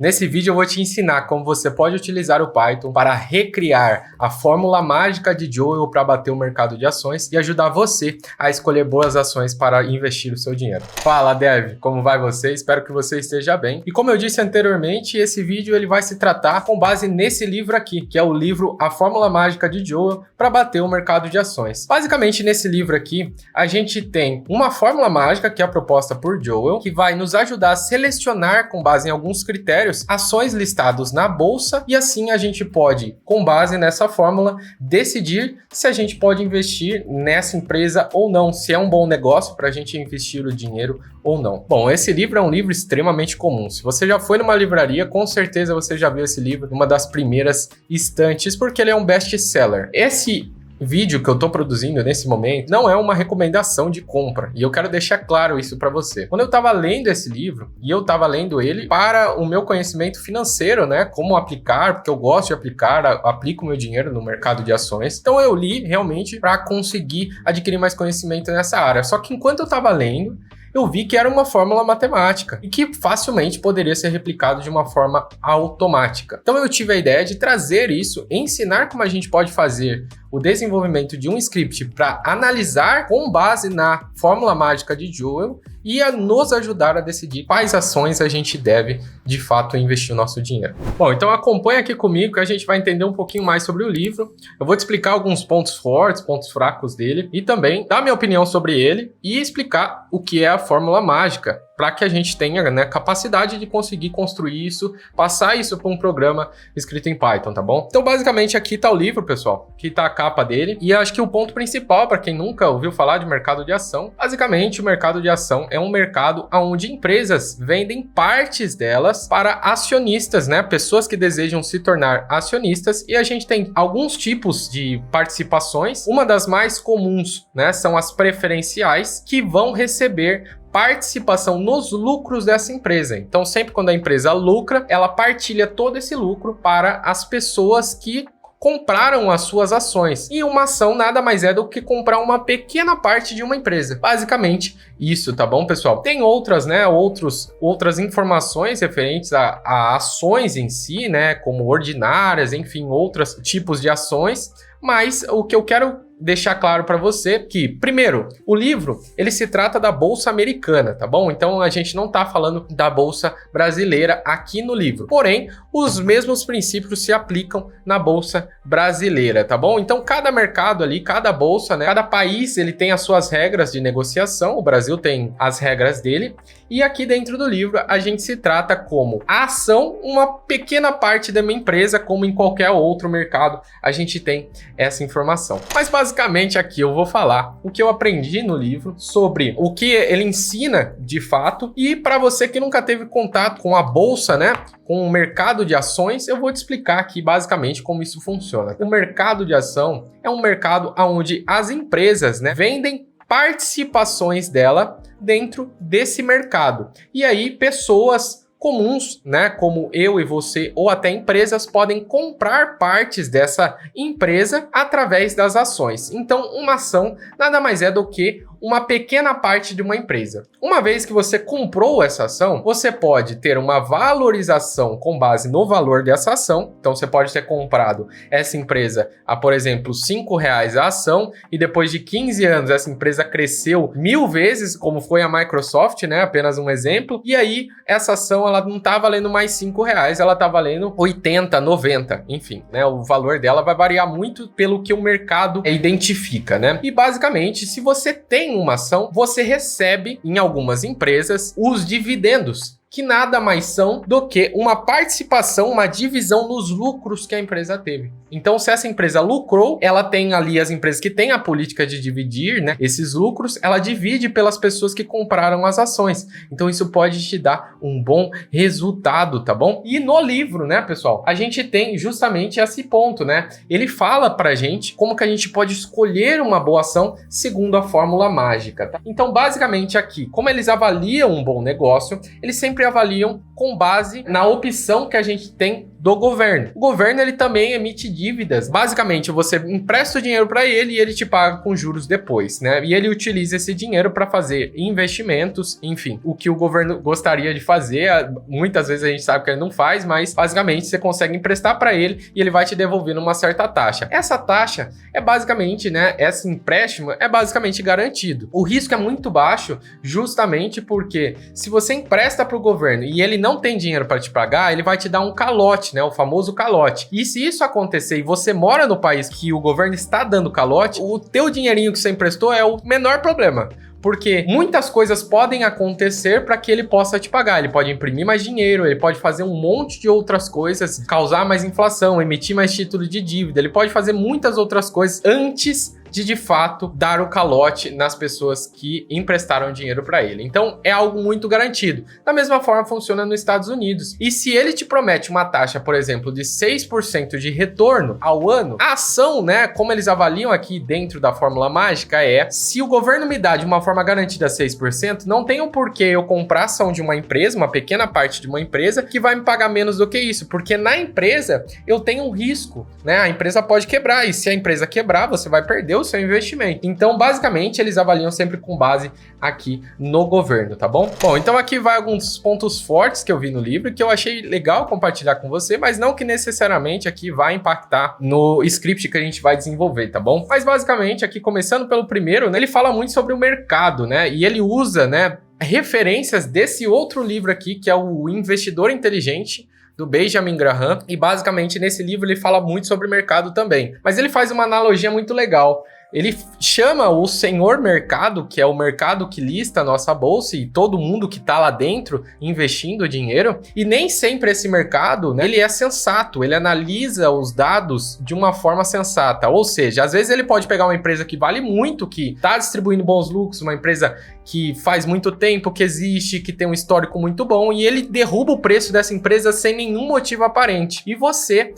Nesse vídeo eu vou te ensinar como você pode utilizar o Python para recriar a fórmula mágica de Joel para bater o mercado de ações e ajudar você a escolher boas ações para investir o seu dinheiro. Fala, Dev, como vai você? Espero que você esteja bem. E como eu disse anteriormente, esse vídeo ele vai se tratar com base nesse livro aqui, que é o livro A Fórmula Mágica de Joel para bater o mercado de ações. Basicamente, nesse livro aqui, a gente tem uma fórmula mágica que é proposta por Joel, que vai nos ajudar a selecionar com base em alguns critérios ações listadas na bolsa e assim a gente pode, com base nessa fórmula, decidir se a gente pode investir nessa empresa ou não, se é um bom negócio para a gente investir o dinheiro ou não. Bom, esse livro é um livro extremamente comum. Se você já foi numa livraria, com certeza você já viu esse livro numa das primeiras estantes, porque ele é um best-seller. Esse vídeo que eu tô produzindo nesse momento não é uma recomendação de compra, e eu quero deixar claro isso para você. Quando eu tava lendo esse livro, e eu tava lendo ele para o meu conhecimento financeiro, né, como aplicar, porque eu gosto de aplicar, aplico meu dinheiro no mercado de ações, então eu li realmente para conseguir adquirir mais conhecimento nessa área. Só que enquanto eu tava lendo, eu vi que era uma fórmula matemática e que facilmente poderia ser replicado de uma forma automática. Então eu tive a ideia de trazer isso, ensinar como a gente pode fazer o desenvolvimento de um script para analisar com base na fórmula mágica de Joel e a nos ajudar a decidir quais ações a gente deve, de fato, investir o nosso dinheiro. Bom, então acompanha aqui comigo que a gente vai entender um pouquinho mais sobre o livro. Eu vou te explicar alguns pontos fortes, pontos fracos dele e também dar minha opinião sobre ele e explicar o que é a fórmula mágica, para que a gente tenha, né, capacidade de conseguir construir isso, passar isso para um programa escrito em Python, tá bom? Então, basicamente, aqui tá o livro, pessoal. Aqui tá a capa dele. E acho que o ponto principal, para quem nunca ouviu falar de mercado de ação, basicamente, o mercado de ação é um mercado onde empresas vendem partes delas para acionistas, né? Pessoas que desejam se tornar acionistas. E a gente tem alguns tipos de participações. Uma das mais comuns, né, são as preferenciais, que vão receber participação nos lucros dessa empresa. Então, sempre quando a empresa lucra, ela partilha todo esse lucro para as pessoas que compraram as suas ações. E uma ação nada mais é do que comprar uma pequena parte de uma empresa. Basicamente isso, tá bom, pessoal? Tem outras, né, outras informações referentes a ações em si, né, como ordinárias, enfim, outros tipos de ações. Mas o que eu quero deixar claro para você que, primeiro, o livro, ele se trata da Bolsa Americana, tá bom? Então, a gente não tá falando da Bolsa Brasileira aqui no livro. Porém, os mesmos princípios se aplicam na Bolsa Brasileira, tá bom? Então, cada mercado ali, cada bolsa, né? Cada país, ele tem as suas regras de negociação. O Brasil tem as regras dele. E aqui dentro do livro, a gente se trata como a ação, uma pequena parte da minha empresa, como em qualquer outro mercado, a gente tem essa informação. Mas basicamente aqui eu vou falar o que eu aprendi no livro sobre o que ele ensina de fato, e para você que nunca teve contato com a bolsa, né, com o mercado de ações, eu vou te explicar aqui basicamente como isso funciona. O mercado de ação é um mercado onde as empresas, né, vendem participações dela dentro desse mercado. E aí pessoas comuns, né, como eu e você, ou até empresas, podem comprar partes dessa empresa através das ações. Então, uma ação nada mais é do que uma pequena parte de uma empresa. Uma vez que você comprou essa ação, você pode ter uma valorização com base no valor dessa ação. Então, você pode ter comprado essa empresa a, por exemplo, R$5 a ação, e depois de 15 anos essa empresa cresceu 1000 vezes, como foi a Microsoft, né? Apenas um exemplo. E aí, essa ação ela não tá valendo mais R$5, ela tá valendo 80, 90, enfim, né? O valor dela vai variar muito pelo que o mercado identifica, né? E basicamente, se você tem uma ação, você recebe em algumas empresas os dividendos, que nada mais são do que uma participação, uma divisão nos lucros que a empresa teve. Então, se essa empresa lucrou, ela tem ali as empresas que têm a política de dividir, né, esses lucros, ela divide pelas pessoas que compraram as ações. Então, isso pode te dar um bom resultado, tá bom? E no livro, né, pessoal, a gente tem justamente esse ponto, né? Ele fala pra gente como que a gente pode escolher uma boa ação segundo a fórmula mágica, tá? Então, basicamente aqui, como eles avaliam um bom negócio, eles sempre avaliam com base na opção que a gente tem do governo. O governo, ele também emite dívidas. Basicamente, você empresta o dinheiro para ele e ele te paga com juros depois, né? E ele utiliza esse dinheiro para fazer investimentos, enfim, o que o governo gostaria de fazer. Muitas vezes a gente sabe que ele não faz, mas basicamente você consegue emprestar para ele e ele vai te devolver numa certa taxa. Essa taxa é basicamente, né, esse empréstimo é basicamente garantido. O risco é muito baixo, justamente porque se você empresta para o governo e ele não tem dinheiro para te pagar, ele vai te dar um calote, né, o famoso calote. E se isso acontecer e você mora no país que o governo está dando calote, o teu dinheirinho que você emprestou é o menor problema. Porque muitas coisas podem acontecer para que ele possa te pagar. Ele pode imprimir mais dinheiro, ele pode fazer um monte de outras coisas, causar mais inflação, emitir mais título de dívida. Ele pode fazer muitas outras coisas antes de fato dar o calote nas pessoas que emprestaram dinheiro para ele. Então é algo muito garantido. Da mesma forma funciona nos Estados Unidos. E se ele te promete uma taxa, por exemplo, de 6% de retorno ao ano, a ação, né, como eles avaliam aqui dentro da fórmula mágica é: se o governo me dá de uma forma garantida 6%, não tem um porquê eu comprar ação de uma empresa, uma pequena parte de uma empresa, que vai me pagar menos do que isso, porque na empresa eu tenho um risco, né? A empresa pode quebrar, e se a empresa quebrar, você vai perder o seu investimento. Então, basicamente, eles avaliam sempre com base aqui no governo, tá bom? Bom, então aqui vai alguns pontos fortes que eu vi no livro e que eu achei legal compartilhar com você, mas não que necessariamente aqui vai impactar no script que a gente vai desenvolver, tá bom? Mas basicamente, aqui começando pelo primeiro, né, ele fala muito sobre o mercado, né? E ele usa, né, referências desse outro livro aqui, que é o Investidor Inteligente, do Benjamin Graham, e basicamente nesse livro ele fala muito sobre mercado também. Mas ele faz uma analogia muito legal. Ele chama o senhor mercado, que é o mercado que lista a nossa bolsa e todo mundo que está lá dentro investindo dinheiro, e nem sempre esse mercado, né, ele é sensato, ele analisa os dados de uma forma sensata, ou seja, às vezes ele pode pegar uma empresa que vale muito, que está distribuindo bons lucros, uma empresa que faz muito tempo que existe, que tem um histórico muito bom, e ele derruba o preço dessa empresa sem nenhum motivo aparente. E você,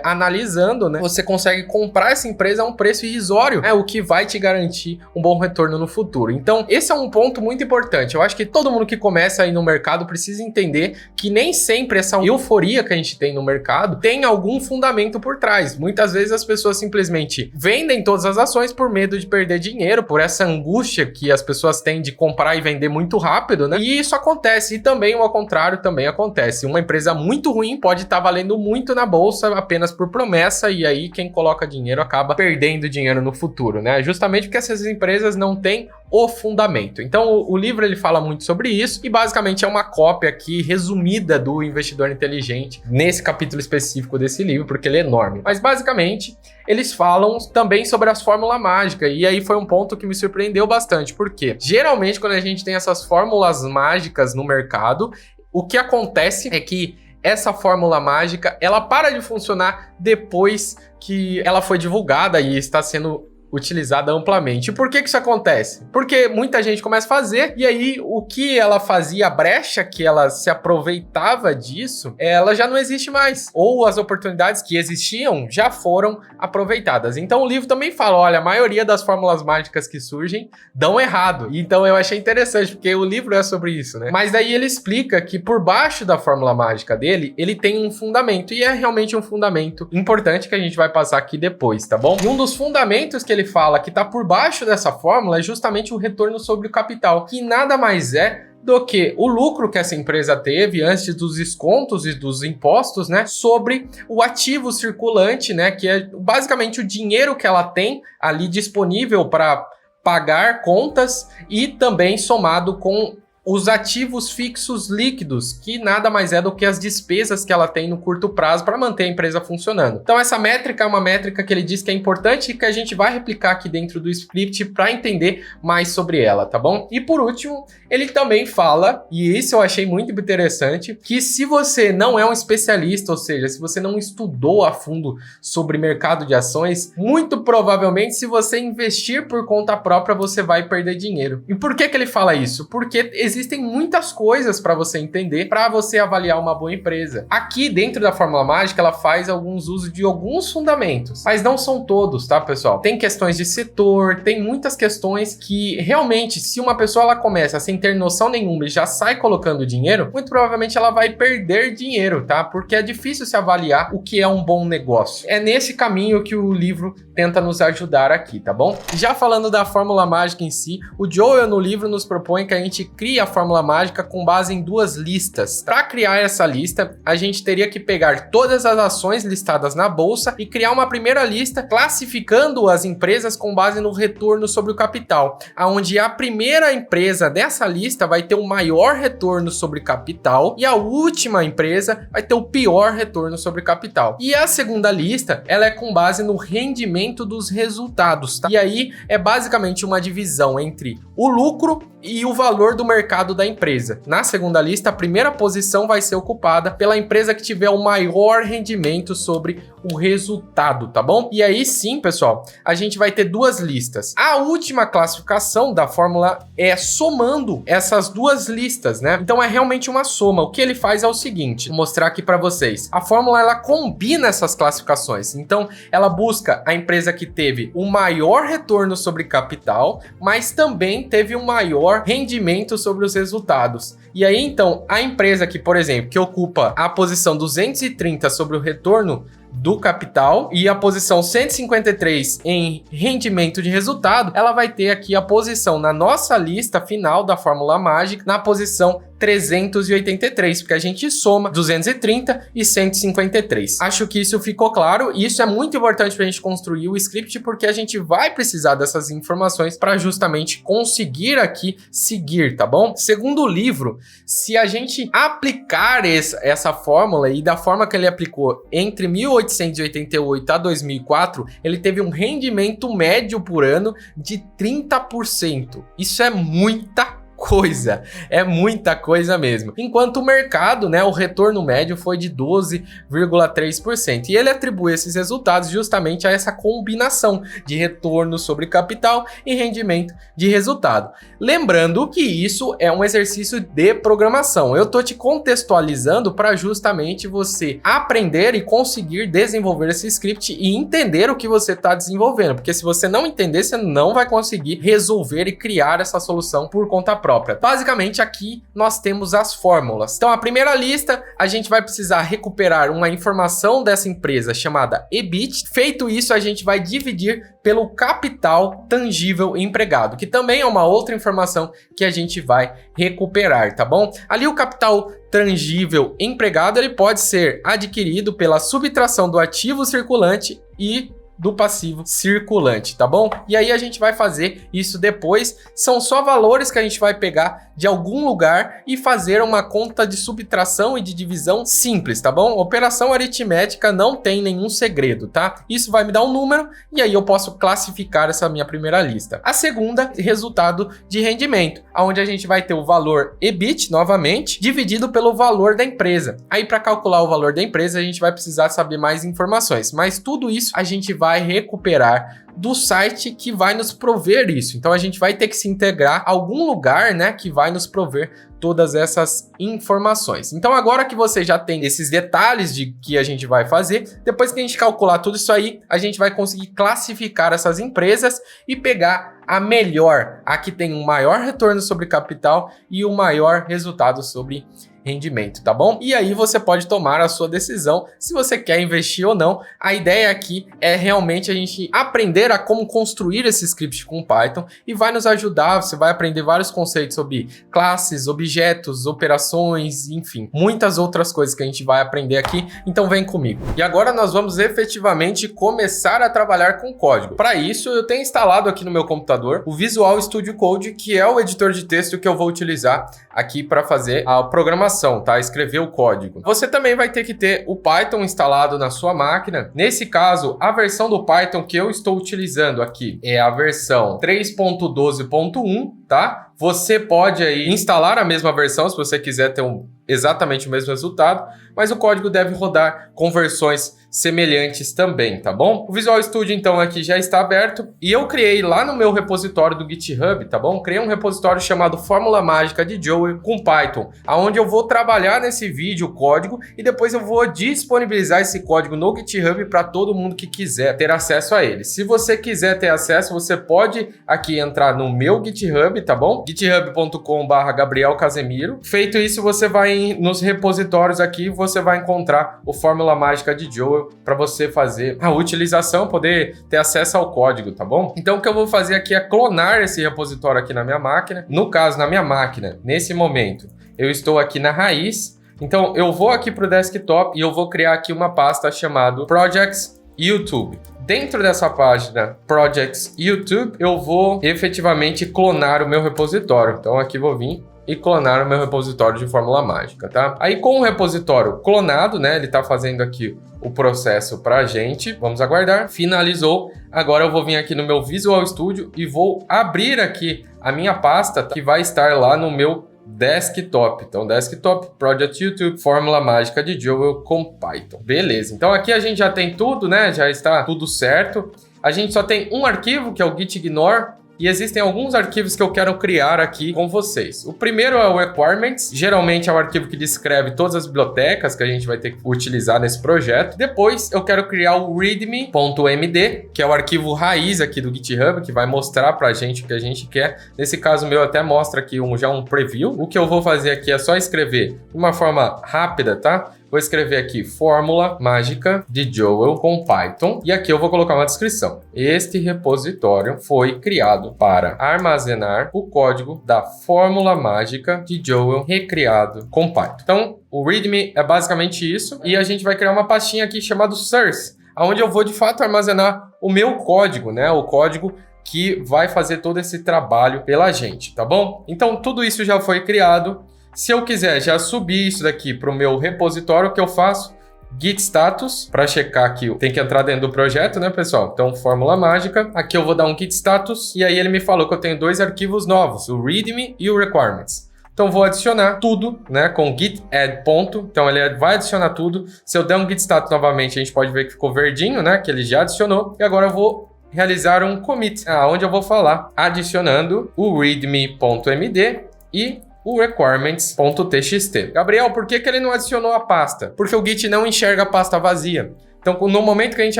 analisando, né, você consegue comprar essa empresa a um preço irrisório, o que vai te garantir um bom retorno no futuro. Então, esse é um ponto muito importante. Eu acho que todo mundo que começa aí no mercado precisa entender que nem sempre essa euforia que a gente tem no mercado tem algum fundamento por trás. Muitas vezes as pessoas simplesmente vendem todas as ações por medo de perder dinheiro, por essa angústia que as pessoas têm de comprar e vender muito rápido, né? E isso acontece. E também o ao contrário também acontece. Uma empresa muito ruim pode estar valendo muito na bolsa apenas por promessa, e aí quem coloca dinheiro acaba perdendo dinheiro no futuro, né? Justamente porque essas empresas não têm o fundamento. Então o livro ele fala muito sobre isso e basicamente é uma cópia aqui resumida do Investidor Inteligente nesse capítulo específico desse livro, porque ele é enorme. Mas basicamente eles falam também sobre as fórmulas mágicas, e aí foi um ponto que me surpreendeu bastante, porque geralmente quando a gente tem essas fórmulas mágicas no mercado, o que acontece é que essa fórmula mágica, ela para de funcionar depois que ela foi divulgada e está sendo utilizada amplamente. E por que isso acontece? Porque muita gente começa a fazer, e aí o que ela fazia, a brecha que ela se aproveitava disso, ela já não existe mais. Ou as oportunidades que existiam já foram aproveitadas. Então o livro também fala, olha, a maioria das fórmulas mágicas que surgem dão errado. Então eu achei interessante, porque o livro é sobre isso, né? Mas daí ele explica que por baixo da fórmula mágica dele, ele tem um fundamento, e é realmente um fundamento importante que a gente vai passar aqui depois, tá bom? E um dos fundamentos que ele fala que está por baixo dessa fórmula é justamente o retorno sobre o capital, que nada mais é do que o lucro que essa empresa teve antes dos descontos e dos impostos, né, sobre o ativo circulante, né, que é basicamente o dinheiro que ela tem ali disponível para pagar contas, e também somado com os ativos fixos líquidos, que nada mais é do que as despesas que ela tem no curto prazo para manter a empresa funcionando. Então essa métrica é uma métrica que ele diz que é importante e que a gente vai replicar aqui dentro do script para entender mais sobre ela, tá bom? E por último, ele também fala, e isso eu achei muito interessante, que se você não é um especialista, ou seja, se você não estudou a fundo sobre mercado de ações, muito provavelmente se você investir por conta própria, você vai perder dinheiro. E por que ele fala isso? Porque existem muitas coisas para você entender, para você avaliar uma boa empresa. Aqui dentro da fórmula mágica, ela faz alguns usos de alguns fundamentos, mas não são todos, tá, pessoal? Tem questões de setor, tem muitas questões que realmente, se uma pessoa ela começa sem ter noção nenhuma e já sai colocando dinheiro, muito provavelmente ela vai perder dinheiro, tá? Porque é difícil se avaliar o que é um bom negócio. É nesse caminho que o livro tenta nos ajudar aqui, tá bom? Já falando da fórmula mágica em si, o Joel no livro nos propõe que a gente crie a fórmula mágica com base em duas listas. Para criar essa lista, a gente teria que pegar todas as ações listadas na bolsa e criar uma primeira lista classificando as empresas com base no retorno sobre o capital, onde a primeira empresa dessa lista vai ter o maior retorno sobre capital e a última empresa vai ter o pior retorno sobre capital. E a segunda lista, ela é com base no rendimento dos resultados, tá? E aí é basicamente uma divisão entre o lucro e o valor do mercado da empresa. Na segunda lista, a primeira posição vai ser ocupada pela empresa que tiver o maior rendimento sobre o resultado, tá bom? E aí sim, pessoal, a gente vai ter duas listas. A última classificação da fórmula é somando essas duas listas, né? Então é realmente uma soma. O que ele faz é o seguinte, vou mostrar aqui para vocês. A fórmula ela combina essas classificações. Então ela busca a empresa que teve o maior retorno sobre capital, mas também teve o maior rendimento sobre os resultados. E aí então a empresa que, por exemplo, que ocupa a posição 230 sobre o retorno do capital e a posição 153 em rendimento de resultado, ela vai ter aqui a posição na nossa lista final da fórmula mágica na posição 383, porque a gente soma 230 e 153. Acho que isso ficou claro e isso é muito importante para a gente construir o script, porque a gente vai precisar dessas informações para justamente conseguir aqui seguir, tá bom? Segundo o livro, se a gente aplicar essa fórmula e da forma que ele aplicou entre 1888 a 2004, ele teve um rendimento médio por ano de 30%. Isso é muita coisa, é muita coisa mesmo. Enquanto o mercado, né, o retorno médio foi de 12,3%. E ele atribui esses resultados justamente a essa combinação de retorno sobre capital e rendimento de resultado. Lembrando que isso é um exercício de programação. Eu tô te contextualizando para justamente você aprender e conseguir desenvolver esse script e entender o que você está desenvolvendo, porque se você não entender, você não vai conseguir resolver e criar essa solução por conta própria. Basicamente aqui nós temos as fórmulas. Então a primeira lista, a gente vai precisar recuperar uma informação dessa empresa chamada EBIT. Feito isso, a gente vai dividir pelo capital tangível empregado, que também é uma outra informação que a gente vai recuperar, tá bom? Ali o capital tangível empregado, ele pode ser adquirido pela subtração do ativo circulante e do passivo circulante, tá bom? E aí a gente vai fazer isso depois. São só valores que a gente vai pegar de algum lugar e fazer uma conta de subtração e de divisão simples, tá bom? Operação aritmética não tem nenhum segredo, tá? Isso vai me dar um número e aí eu posso classificar essa minha primeira lista. A segunda, resultado de rendimento, onde a gente vai ter o valor EBIT, novamente, dividido pelo valor da empresa. Aí para calcular o valor da empresa, a gente vai precisar saber mais informações, mas tudo isso a gente vai recuperar do site que vai nos prover isso. Então a gente vai ter que se integrar a algum lugar, né, que vai nos prover todas essas informações. Então agora que você já tem esses detalhes de que a gente vai fazer, depois que a gente calcular tudo isso aí, a gente vai conseguir classificar essas empresas e pegar a melhor, a que tem um maior retorno sobre capital e o maior resultado sobre rendimento, tá bom? E aí você pode tomar a sua decisão se você quer investir ou não. A ideia aqui é realmente a gente aprender a como construir esse script com Python e vai nos ajudar, você vai aprender vários conceitos sobre classes, objetos, operações, enfim, muitas outras coisas que a gente vai aprender aqui, então vem comigo. E agora nós vamos efetivamente começar a trabalhar com código. Para isso, eu tenho instalado aqui no meu computador o Visual Studio Code, que é o editor de texto que eu vou utilizar aqui para fazer a programação, tá? Escrever o código. Você também vai ter que ter o Python instalado na sua máquina. Nesse caso, a versão do Python que eu estou utilizando aqui é a versão 3.12.1, tá? Você pode aí instalar a mesma versão se você quiser ter exatamente o mesmo resultado, mas o código deve rodar com versões semelhantes também, tá bom? O Visual Studio, então, aqui já está aberto e eu criei lá no meu repositório do GitHub, tá bom? Criei um repositório chamado Fórmula Mágica de Joel com Python, onde eu vou trabalhar nesse vídeo o código e depois eu vou disponibilizar esse código no GitHub para todo mundo que quiser ter acesso a ele. Se você quiser ter acesso, você pode aqui entrar no meu GitHub, tá bom? github.com/Gabriel Casemiro. Feito isso, você vai nos repositórios aqui, você vai encontrar o Fórmula Mágica de Joel para você fazer a utilização, poder ter acesso ao código, tá bom? Então o que eu vou fazer aqui é clonar esse repositório aqui na minha máquina. No caso, na minha máquina, nesse momento, eu estou aqui na raiz. Então eu vou aqui para o desktop e eu vou criar aqui uma pasta chamada Projects YouTube. Dentro dessa página Projects YouTube, eu vou efetivamente clonar o meu repositório. Então aqui vou vir e clonar o meu repositório de Fórmula Mágica, tá? Aí com o repositório clonado, né, ele tá fazendo aqui o processo pra gente. Vamos aguardar. Finalizou. Agora eu vou vir aqui no meu Visual Studio e vou abrir aqui a minha pasta que vai estar lá no meu desktop. Então, desktop, Project YouTube, Fórmula Mágica de Joel com Python. Beleza. Então aqui a gente já tem tudo, né? Já está tudo certo. A gente só tem um arquivo, que é o gitignore. E existem alguns arquivos que eu quero criar aqui com vocês. O primeiro é o requirements, geralmente é o arquivo que descreve todas as bibliotecas que a gente vai ter que utilizar nesse projeto. Depois eu quero criar o readme.md, que é o arquivo raiz aqui do GitHub, que vai mostrar pra gente o que a gente quer. Nesse caso meu até mostra aqui já um preview. O que eu vou fazer aqui é só escrever de uma forma rápida, tá? Vou escrever aqui Fórmula Mágica de Joel com Python e aqui eu vou colocar uma descrição. Este repositório foi criado para armazenar o código da Fórmula Mágica de Joel recriado com Python. Então, o README é basicamente isso e a gente vai criar uma pastinha aqui chamada source, onde eu vou de fato armazenar o meu código, né? O código que vai fazer todo esse trabalho pela gente, tá bom? Então, tudo isso já foi criado. Se eu quiser já subir isso daqui para o meu repositório, o que eu faço? Git status, para checar aqui, tem que entrar dentro do projeto, né, pessoal? Então, Fórmula Mágica. Aqui eu vou dar um git status e aí ele me falou que eu tenho dois arquivos novos, o readme e o requirements. Então, vou adicionar tudo, né, com git add ponto. Então, ele vai adicionar tudo. Se eu der um git status novamente, a gente pode ver que ficou verdinho, né, que ele já adicionou. E agora eu vou realizar um commit, onde eu vou falar adicionando o readme.md e o requirements.txt. Gabriel, por que ele não adicionou a pasta? Porque o Git não enxerga a pasta vazia. Então, no momento que a gente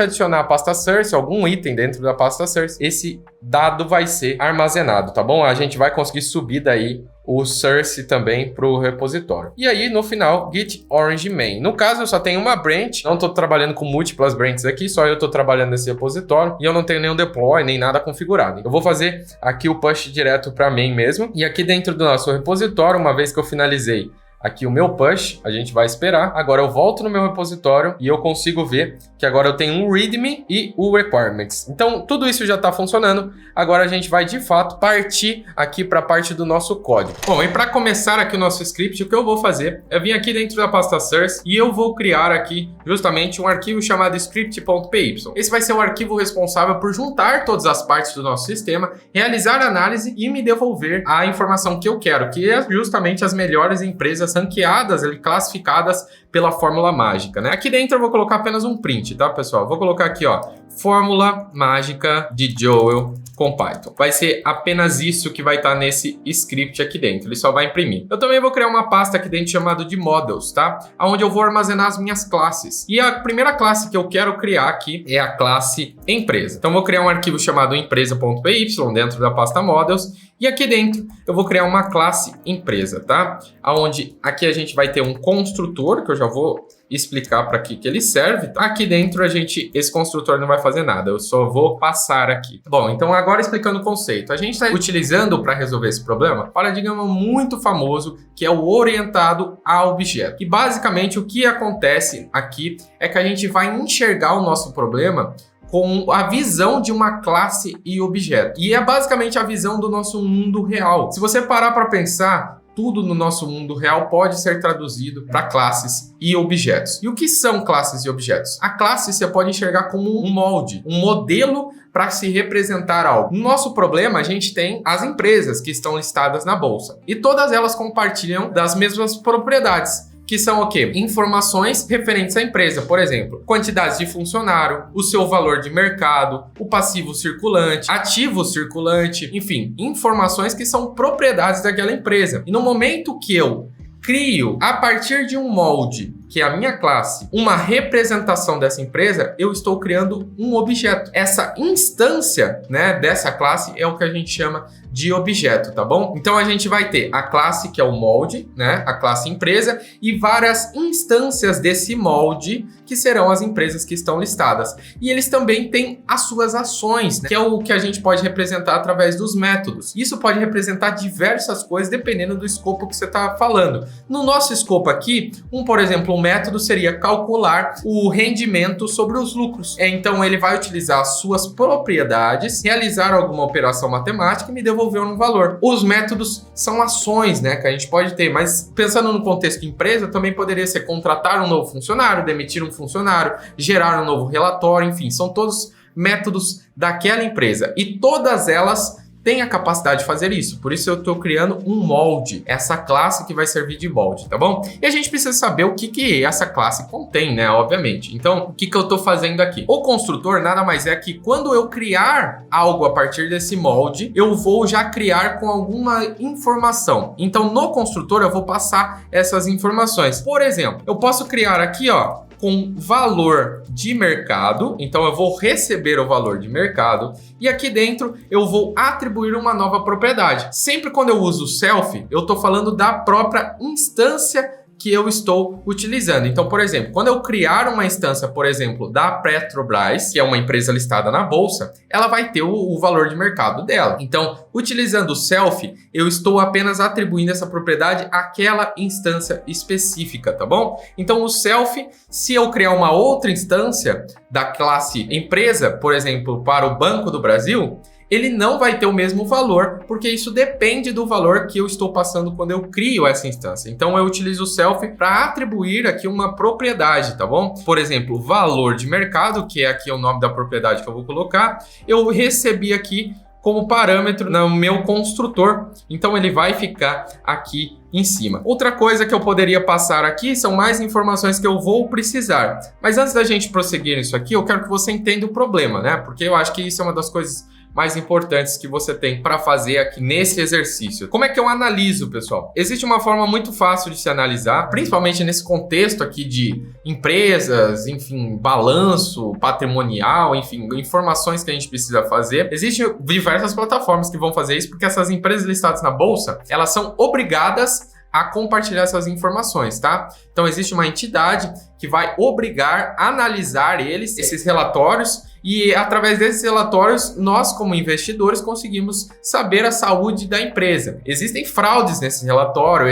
adicionar a pasta source, algum item dentro da pasta source, esse dado vai ser armazenado, tá bom? A gente vai conseguir subir daí o source também para o repositório. E aí, no final, git orange main. No caso, eu só tenho uma branch, não estou trabalhando com múltiplas branches aqui, só eu estou trabalhando nesse repositório e eu não tenho nenhum deploy, nem nada configurado. Eu vou fazer aqui o push direto para main mesmo. E aqui dentro do nosso repositório, uma vez que eu finalizei aqui o meu push, a gente vai esperar. Agora eu volto no meu repositório e eu consigo ver que agora eu tenho um readme e o requirements. Então, tudo isso já está funcionando. Agora a gente vai, de fato, partir aqui para a parte do nosso código. Bom, e para começar aqui o nosso script, o que eu vou fazer é vir aqui dentro da pasta source e eu vou criar aqui justamente um arquivo chamado script.py. Esse vai ser o arquivo responsável por juntar todas as partes do nosso sistema, realizar a análise e me devolver a informação que eu quero, que é justamente as melhores empresas ranqueadas, classificadas pela Fórmula Mágica, né? Aqui dentro eu vou colocar apenas um print, tá, pessoal? Vou colocar aqui, ó, Fórmula Mágica de Joel com Python. Vai ser apenas isso que vai estar nesse script aqui dentro, ele só vai imprimir. Eu também vou criar uma pasta aqui dentro chamada de models, tá? Onde eu vou armazenar as minhas classes. E a primeira classe que eu quero criar aqui é a classe empresa. Então, eu vou criar um arquivo chamado empresa.py dentro da pasta models. E aqui dentro eu vou criar uma classe empresa, tá? Onde aqui a gente vai ter um construtor, que eu já vou explicar para que ele serve. Aqui dentro esse construtor não vai fazer nada, eu só vou passar aqui. Bom, então agora explicando o conceito. A gente está utilizando para resolver esse problema um paradigma muito famoso, que é o orientado a objeto. E basicamente o que acontece aqui é que a gente vai enxergar o nosso problema com a visão de uma classe e objeto. E é basicamente a visão do nosso mundo real. Se você parar para pensar, tudo no nosso mundo real pode ser traduzido para classes e objetos. E o que são classes e objetos? A classe você pode enxergar como um molde, um modelo para se representar algo. No nosso problema, a gente tem as empresas que estão listadas na bolsa. E todas elas compartilham das mesmas propriedades. Que são o quê? Informações referentes à empresa, por exemplo, quantidade de funcionário, o seu valor de mercado, o passivo circulante, ativo circulante, enfim, informações que são propriedades daquela empresa. E no momento que eu crio, a partir de um molde, que é a minha classe, uma representação dessa empresa, eu estou criando um objeto. Essa instância, né, dessa classe é o que a gente chama de objeto, tá bom? Então a gente vai ter a classe, que é o molde, né, a classe empresa, e várias instâncias desse molde, que serão as empresas que estão listadas. E eles também têm as suas ações, né, que é o que a gente pode representar através dos métodos. Isso pode representar diversas coisas, dependendo do escopo que você está falando. No nosso escopo aqui, por exemplo, um método seria calcular o rendimento sobre os lucros. Então ele vai utilizar as suas propriedades, realizar alguma operação matemática e me devolver um valor. Os métodos são ações, né, que a gente pode ter, mas pensando no contexto empresa, também poderia ser contratar um novo funcionário, demitir um funcionário, gerar um novo relatório, enfim, são todos métodos daquela empresa e todas elas tem a capacidade de fazer isso. Por isso eu estou criando um molde, essa classe que vai servir de molde, tá bom? E a gente precisa saber o que essa classe contém, né? Obviamente. Então, o que eu estou fazendo aqui? O construtor nada mais é que quando eu criar algo a partir desse molde, eu vou já criar com alguma informação. Então, no construtor, eu vou passar essas informações. Por exemplo, eu posso criar aqui, ó, com valor de mercado, então eu vou receber o valor de mercado e aqui dentro eu vou atribuir uma nova propriedade. Sempre quando eu uso self, eu estou falando da própria instância que eu estou utilizando. Então, por exemplo, quando eu criar uma instância, por exemplo, da Petrobras, que é uma empresa listada na bolsa, ela vai ter o valor de mercado dela. Então, utilizando o self, eu estou apenas atribuindo essa propriedade àquela instância específica, tá bom? Então, o self, se eu criar uma outra instância da classe empresa, por exemplo, para o Banco do Brasil, ele não vai ter o mesmo valor, porque isso depende do valor que eu estou passando quando eu crio essa instância. Então eu utilizo o self para atribuir aqui uma propriedade, tá bom? Por exemplo, valor de mercado, que é aqui o nome da propriedade que eu vou colocar, eu recebi aqui como parâmetro no meu construtor, então ele vai ficar aqui em cima. Outra coisa que eu poderia passar aqui são mais informações que eu vou precisar. Mas antes da gente prosseguir nisso aqui, eu quero que você entenda o problema, né? Porque eu acho que isso é uma das coisas mais importantes que você tem para fazer aqui nesse exercício. Como é que eu analiso, pessoal? Existe uma forma muito fácil de se analisar, principalmente nesse contexto aqui de empresas, enfim, balanço patrimonial, enfim, informações que a gente precisa fazer. Existem diversas plataformas que vão fazer isso, porque essas empresas listadas na bolsa, elas são obrigadas a compartilhar essas informações, tá? Então existe uma entidade que vai obrigar a analisar esses relatórios e através desses relatórios nós como investidores conseguimos saber a saúde da empresa. Existem fraudes nesse relatório,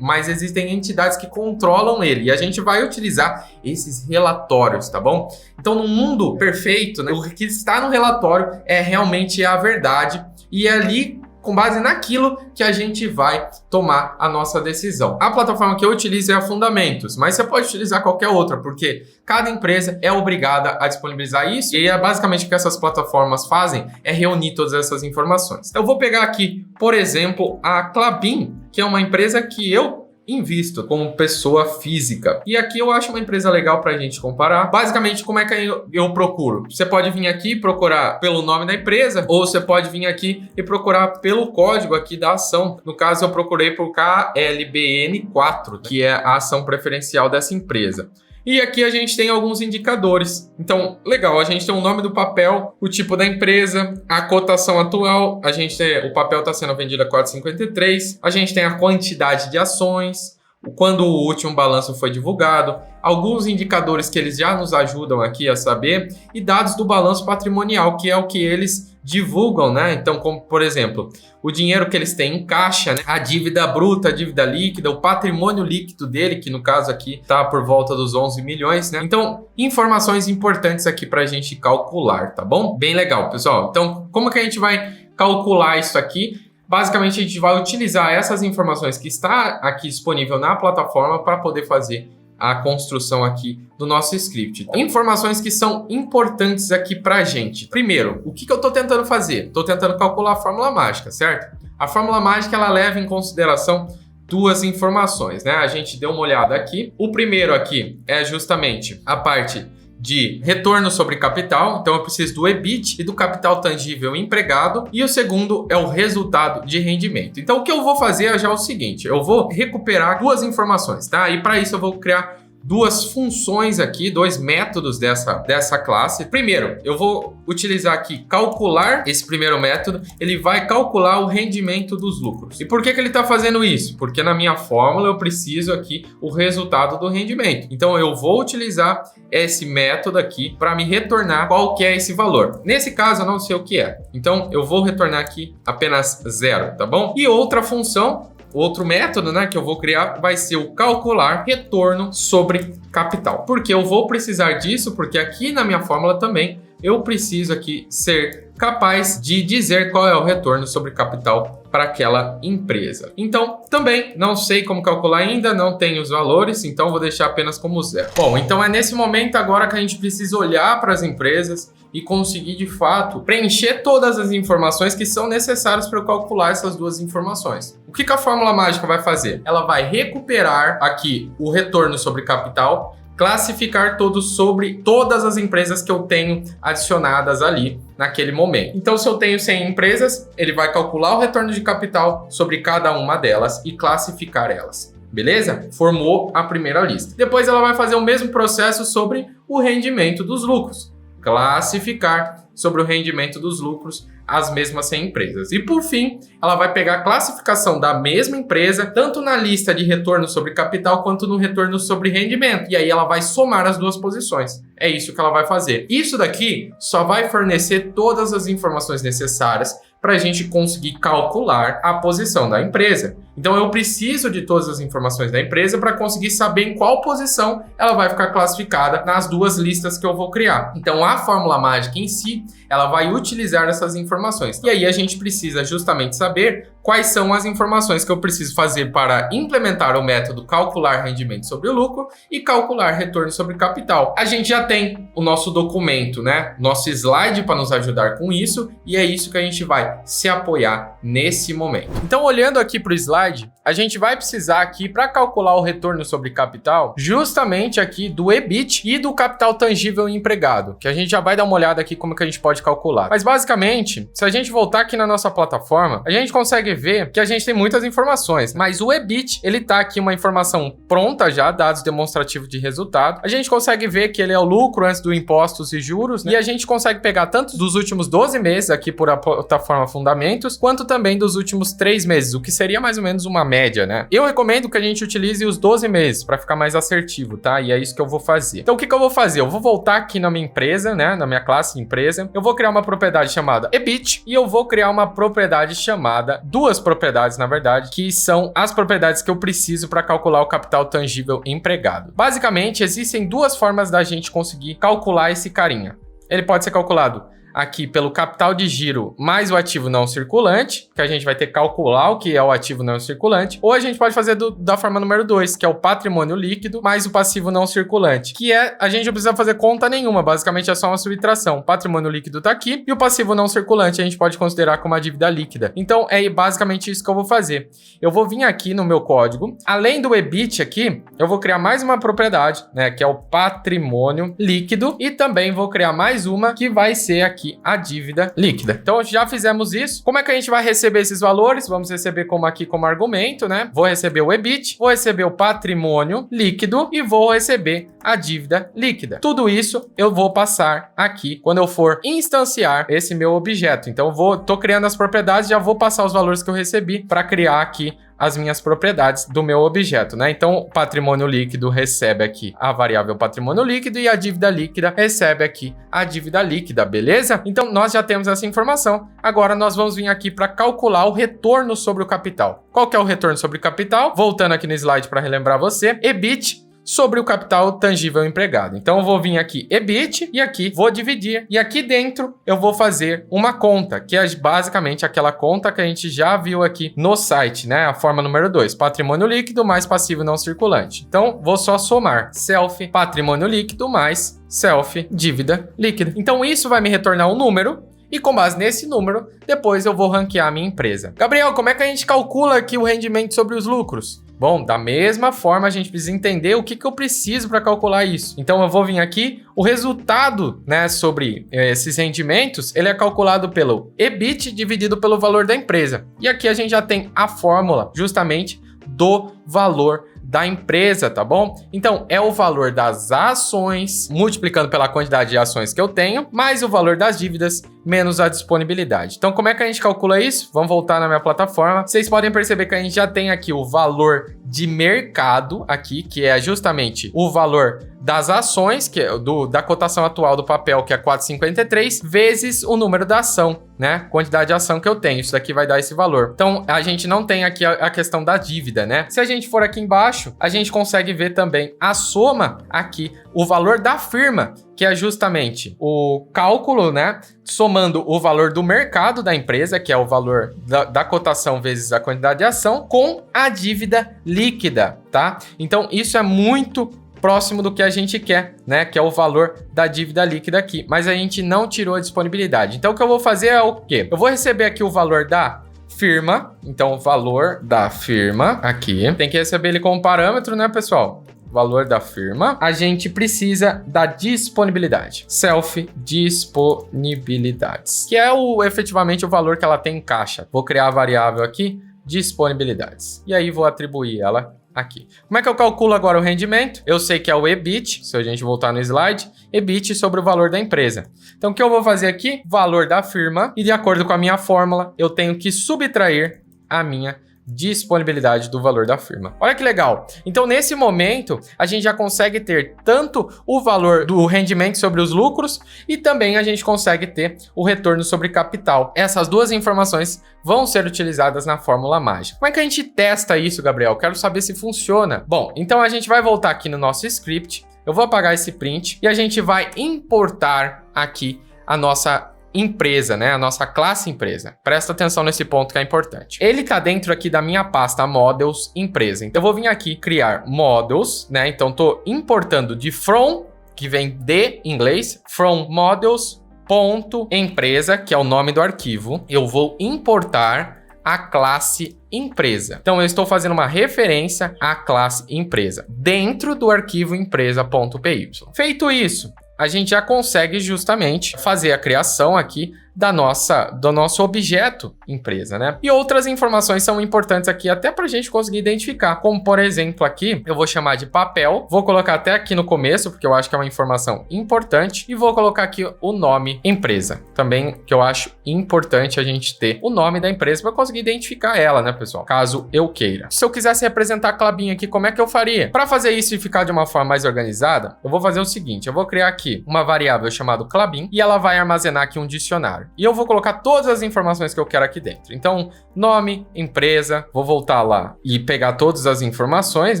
mas existem entidades que controlam ele e a gente vai utilizar esses relatórios, tá bom? Então no mundo perfeito, né, o que está no relatório é realmente a verdade e é ali com base naquilo que a gente vai tomar a nossa decisão. A plataforma que eu utilizo é a Fundamentos, mas você pode utilizar qualquer outra, porque cada empresa é obrigada a disponibilizar isso e basicamente o que essas plataformas fazem é reunir todas essas informações. Eu vou pegar aqui, por exemplo, a Klabin, que é uma empresa que eu invisto como pessoa física. E aqui eu acho uma empresa legal para a gente comparar. Basicamente, como é que eu procuro? Você pode vir aqui e procurar pelo nome da empresa, ou você pode vir aqui e procurar pelo código aqui da ação. No caso, eu procurei por KLBN4, que é a ação preferencial dessa empresa. E aqui a gente tem alguns indicadores. Então, legal, a gente tem o nome do papel, o tipo da empresa, a cotação atual, o papel está sendo vendido a 4,53, a gente tem a quantidade de ações, quando o último balanço foi divulgado, alguns indicadores que eles já nos ajudam aqui a saber e dados do balanço patrimonial, que é o que eles divulgam, né? Então, como por exemplo, o dinheiro que eles têm em caixa, né? A dívida bruta, a dívida líquida, o patrimônio líquido dele, que no caso aqui está por volta dos 11 milhões, né? Então, informações importantes aqui para a gente calcular, tá bom? Bem legal, pessoal. Então, como que a gente vai calcular isso aqui? basicamente a gente vai utilizar essas informações que está aqui disponível na plataforma para poder fazer a construção aqui do nosso script. Informações que são importantes aqui para a gente. Primeiro, o que eu estou tentando fazer? Estou tentando calcular a fórmula mágica, certo? A fórmula mágica ela leva em consideração duas informações, né? A gente deu uma olhada aqui. O primeiro aqui é justamente a parte de retorno sobre capital, então eu preciso do EBIT e do capital tangível empregado, e o segundo é o resultado de rendimento. Então o que eu vou fazer é já o seguinte, eu vou recuperar duas informações, tá? E para isso eu vou criar duas funções aqui, dois métodos dessa classe. Primeiro, eu vou utilizar aqui calcular, esse primeiro método, ele vai calcular o rendimento dos lucros. E por que ele está fazendo isso? Porque na minha fórmula eu preciso aqui o resultado do rendimento. Então eu vou utilizar esse método aqui para me retornar qual que é esse valor. Nesse caso eu não sei o que é, então eu vou retornar aqui apenas 0, tá bom? E outra função, outro método, né, que eu vou criar vai ser o calcular retorno sobre capital. Porque eu vou precisar disso, porque aqui na minha fórmula também eu preciso aqui ser capaz de dizer qual é o retorno sobre capital para aquela empresa. Então, também não sei como calcular ainda, não tenho os valores, então vou deixar apenas como 0. Bom, então é nesse momento agora que a gente precisa olhar para as empresas e conseguir, de fato, preencher todas as informações que são necessárias para eu calcular essas duas informações. O que a fórmula mágica vai fazer? Ela vai recuperar aqui o retorno sobre capital, classificar sobre todas as empresas que eu tenho adicionadas ali naquele momento. Então, se eu tenho 100 empresas, ele vai calcular o retorno de capital sobre cada uma delas e classificar elas. Beleza? Formou a primeira lista. Depois ela vai fazer o mesmo processo sobre o rendimento dos lucros. Classificar sobre o rendimento dos lucros as mesmas 100 empresas. E por fim, ela vai pegar a classificação da mesma empresa, tanto na lista de retorno sobre capital, quanto no retorno sobre rendimento. E aí ela vai somar as duas posições. É isso que ela vai fazer. Isso daqui só vai fornecer todas as informações necessárias para a gente conseguir calcular a posição da empresa. Então eu preciso de todas as informações da empresa para conseguir saber em qual posição ela vai ficar classificada nas duas listas que eu vou criar. Então a fórmula mágica em si, ela vai utilizar essas informações. E aí a gente precisa justamente saber quais são as informações que eu preciso fazer para implementar o método calcular rendimento sobre o lucro e calcular retorno sobre capital. A gente já tem o nosso documento, né? Nosso slide para nos ajudar com isso, e é isso que a gente vai se apoiar nesse momento. Então, olhando aqui para o slide, a gente vai precisar aqui para calcular o retorno sobre capital, justamente aqui do EBIT e do capital tangível empregado, que a gente já vai dar uma olhada aqui como que a gente pode calcular. Mas basicamente, se a gente voltar aqui na nossa plataforma, a gente consegue ver que a gente tem muitas informações, mas o EBIT, ele tá aqui uma informação pronta já, dados demonstrativos de resultado. A gente consegue ver que ele é o lucro antes do impostos e juros, né? E a gente consegue pegar tanto dos últimos 12 meses aqui por a plataforma Fundamentos, quanto também dos últimos 3 meses, o que seria mais ou menos uma média, né? Eu recomendo que a gente utilize os 12 meses para ficar mais assertivo, tá? E é isso que eu vou fazer. Então, o que eu vou fazer? Eu vou voltar aqui na minha empresa, né? Na minha classe de empresa. Eu vou criar uma propriedade chamada EBIT e eu vou criar uma propriedade chamada, duas propriedades, na verdade, que são as propriedades que eu preciso para calcular o capital tangível empregado. Basicamente, existem duas formas da gente conseguir calcular esse carinha. Ele pode ser calculado aqui pelo capital de giro mais o ativo não circulante, que a gente vai ter que calcular o que é o ativo não circulante, ou a gente pode fazer da forma número 2, que é o patrimônio líquido mais o passivo não circulante, que é, a gente não precisa fazer conta nenhuma, basicamente é só uma subtração. O patrimônio líquido tá aqui e o passivo não circulante a gente pode considerar como a dívida líquida. Então é basicamente isso que eu vou fazer. Eu vou vir aqui no meu código, além do EBIT aqui, eu vou criar mais uma propriedade, né, que é o patrimônio líquido, e também vou criar mais uma que vai ser aqui a dívida líquida. Então já fizemos isso. Como é que a gente vai receber esses valores? Vamos receber como aqui como argumento, né? Vou receber o EBIT, vou receber o patrimônio líquido e vou receber a dívida líquida. Tudo isso eu vou passar aqui quando eu for instanciar esse meu objeto. Então tô criando as propriedades, já vou passar os valores que eu recebi para criar aqui as minhas propriedades do meu objeto, né? Então, o patrimônio líquido recebe aqui a variável patrimônio líquido e a dívida líquida recebe aqui a dívida líquida, beleza? Então, nós já temos essa informação. Agora, nós vamos vir aqui para calcular o retorno sobre o capital. Qual que é o retorno sobre o capital? Voltando aqui no slide para relembrar você, EBIT sobre o capital tangível empregado. Então eu vou vir aqui EBIT e aqui vou dividir. E aqui dentro eu vou fazer uma conta, que é basicamente aquela conta que a gente já viu aqui no site, né? A forma número 2, patrimônio líquido mais passivo não circulante. Então vou só somar self patrimônio líquido mais self dívida líquida. Então isso vai me retornar um número. E com base nesse número, depois eu vou ranquear a minha empresa. Gabriel, como é que a gente calcula aqui o rendimento sobre os lucros? Bom, da mesma forma a gente precisa entender o que eu preciso para calcular isso. Então eu vou vir aqui, o resultado, né, sobre esses rendimentos, ele é calculado pelo EBIT dividido pelo valor da empresa. E aqui a gente já tem a fórmula justamente do valor da empresa, tá bom? Então, é o valor das ações, multiplicando pela quantidade de ações que eu tenho, mais o valor das dívidas, menos a disponibilidade. Então, como é que a gente calcula isso? Vamos voltar na minha plataforma. Vocês podem perceber que a gente já tem aqui o valor de mercado aqui, que é justamente o valor das ações, que é da cotação atual do papel, que é 4,53, vezes o número da ação, né? Quantidade de ação que eu tenho. Isso daqui vai dar esse valor. Então, a gente não tem aqui a questão da dívida, né? Se a gente for aqui embaixo, a gente consegue ver também a soma aqui, o valor da firma, que é justamente o cálculo, né? Somando o valor do mercado da empresa, que é o valor da cotação vezes a quantidade de ação, com a dívida líquida, tá? Então, isso é muito próximo do que a gente quer, né? Que é o valor da dívida líquida aqui. Mas a gente não tirou a disponibilidade. Então, o que eu vou fazer é o quê? Eu vou receber aqui o valor da firma. Então, o valor da firma aqui. Tem que receber ele como parâmetro, né, pessoal? Valor da firma. A gente precisa da disponibilidade. Self disponibilidades. Que é efetivamente o valor que ela tem em caixa. Vou criar a variável aqui, disponibilidades. E aí vou atribuir ela aqui. Como é que eu calculo agora o rendimento? Eu sei que é o EBIT, se a gente voltar no slide, EBIT sobre o valor da empresa. Então, o que eu vou fazer aqui? Valor da firma, e de acordo com a minha fórmula, eu tenho que subtrair a minha disponibilidade do valor da firma. Olha que legal. Então, nesse momento, a gente já consegue ter tanto o valor do rendimento sobre os lucros e também a gente consegue ter o retorno sobre capital. Essas duas informações vão ser utilizadas na fórmula mágica. Como é que a gente testa isso, Gabriel? Quero saber se funciona. Bom, então a gente vai voltar aqui no nosso script. Eu vou apagar esse print e a gente vai importar aqui a nossa empresa, né? A nossa classe empresa. Presta atenção nesse ponto que é importante. Ele tá dentro aqui da minha pasta Models Empresa. Então eu vou vir aqui criar Models, né? Então tô importando de from, que vem de em inglês, from models ponto empresa, que é o nome do arquivo. Eu vou importar a classe empresa. Então eu estou fazendo uma referência à classe empresa dentro do arquivo empresa.py. Feito isso, a gente já consegue justamente fazer a criação aqui do nosso objeto empresa, né? E outras informações são importantes aqui até para a gente conseguir identificar, como por exemplo aqui, eu vou chamar de papel, vou colocar até aqui no começo, porque eu acho que é uma informação importante, e vou colocar aqui o nome empresa, também que eu acho importante a gente ter o nome da empresa para conseguir identificar ela, né, pessoal? Caso eu queira. Se eu quisesse representar a Klabin aqui, como é que eu faria? Para fazer isso e ficar de uma forma mais organizada, eu vou fazer o seguinte, eu vou criar aqui uma variável chamada Klabin e ela vai armazenar aqui um dicionário. E eu vou colocar todas as informações que eu quero aqui dentro. Então, nome, empresa, vou voltar lá e pegar todas as informações,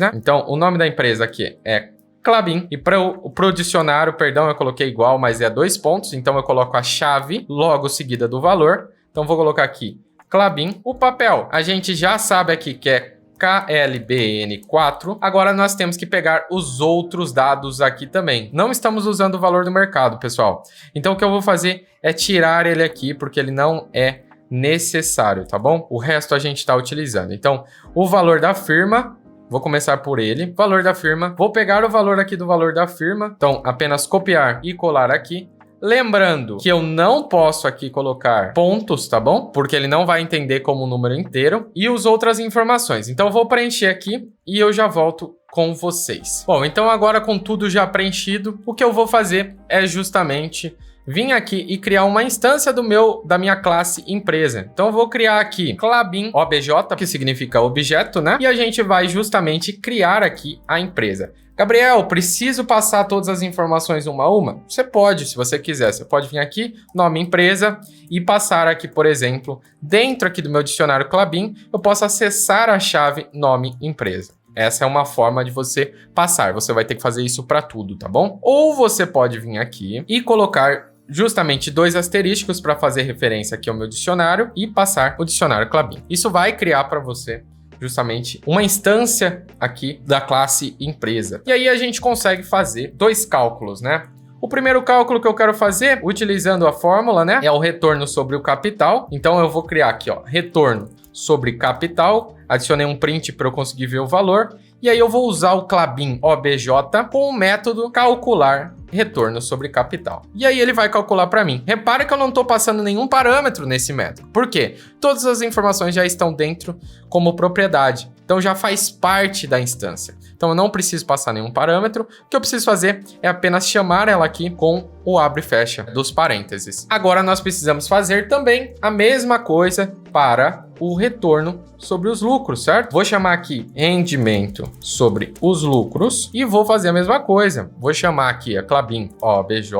né? Então, o nome da empresa aqui é Klabin. E para o dicionário, perdão, eu coloquei igual, mas é 2 pontos. Então, eu coloco a chave logo seguida do valor. Então, vou colocar aqui Klabin. O papel, a gente já sabe aqui que é KLBN4. Agora nós temos que pegar os outros dados aqui também. Não estamos usando o valor do mercado, pessoal. Então o que eu vou fazer é tirar ele aqui, porque ele não é necessário, tá bom? O resto a gente está utilizando. Então, o valor da firma, vou começar por ele. Valor da firma. Vou pegar o valor aqui do valor da firma. Então, apenas copiar e colar aqui. Lembrando que eu não posso aqui colocar pontos, tá bom? Porque ele não vai entender como um número inteiro. E as outras informações. Então eu vou preencher aqui e eu já volto com vocês. Bom, então agora com tudo já preenchido, o que eu vou fazer é justamente vir aqui e criar uma instância da minha classe empresa. Então eu vou criar aqui Klabin OBJ, que significa objeto, né? E a gente vai justamente criar aqui a empresa. Gabriel, preciso passar todas as informações uma a uma? Você pode, se você quiser. Você pode vir aqui, nome empresa, e passar aqui, por exemplo, dentro aqui do meu dicionário Klabin, eu posso acessar a chave nome empresa. Essa é uma forma de você passar. Você vai ter que fazer isso para tudo, tá bom? Ou você pode vir aqui e colocar justamente 2 asterísticos para fazer referência aqui ao meu dicionário e passar o dicionário Klabin. Isso vai criar para você justamente uma instância aqui da classe empresa. E aí a gente consegue fazer 2 cálculos, né? O primeiro cálculo que eu quero fazer, utilizando a fórmula, né, é o retorno sobre o capital. Então eu vou criar aqui, ó, retorno sobre capital. Adicionei um print para eu conseguir ver o valor. E aí eu vou usar o Klabin OBJ com o método calcular retorno sobre capital. E aí ele vai calcular para mim. Repara que eu não estou passando nenhum parâmetro nesse método. Por quê? Todas as informações já estão dentro como propriedade. Então já faz parte da instância. Então eu não preciso passar nenhum parâmetro. O que eu preciso fazer é apenas chamar ela aqui com o abre e fecha dos parênteses. Agora nós precisamos fazer também a mesma coisa para o retorno sobre os lucros, certo? Vou chamar aqui rendimento sobre os lucros e vou fazer a mesma coisa. Vou chamar aqui a Klabin OBJ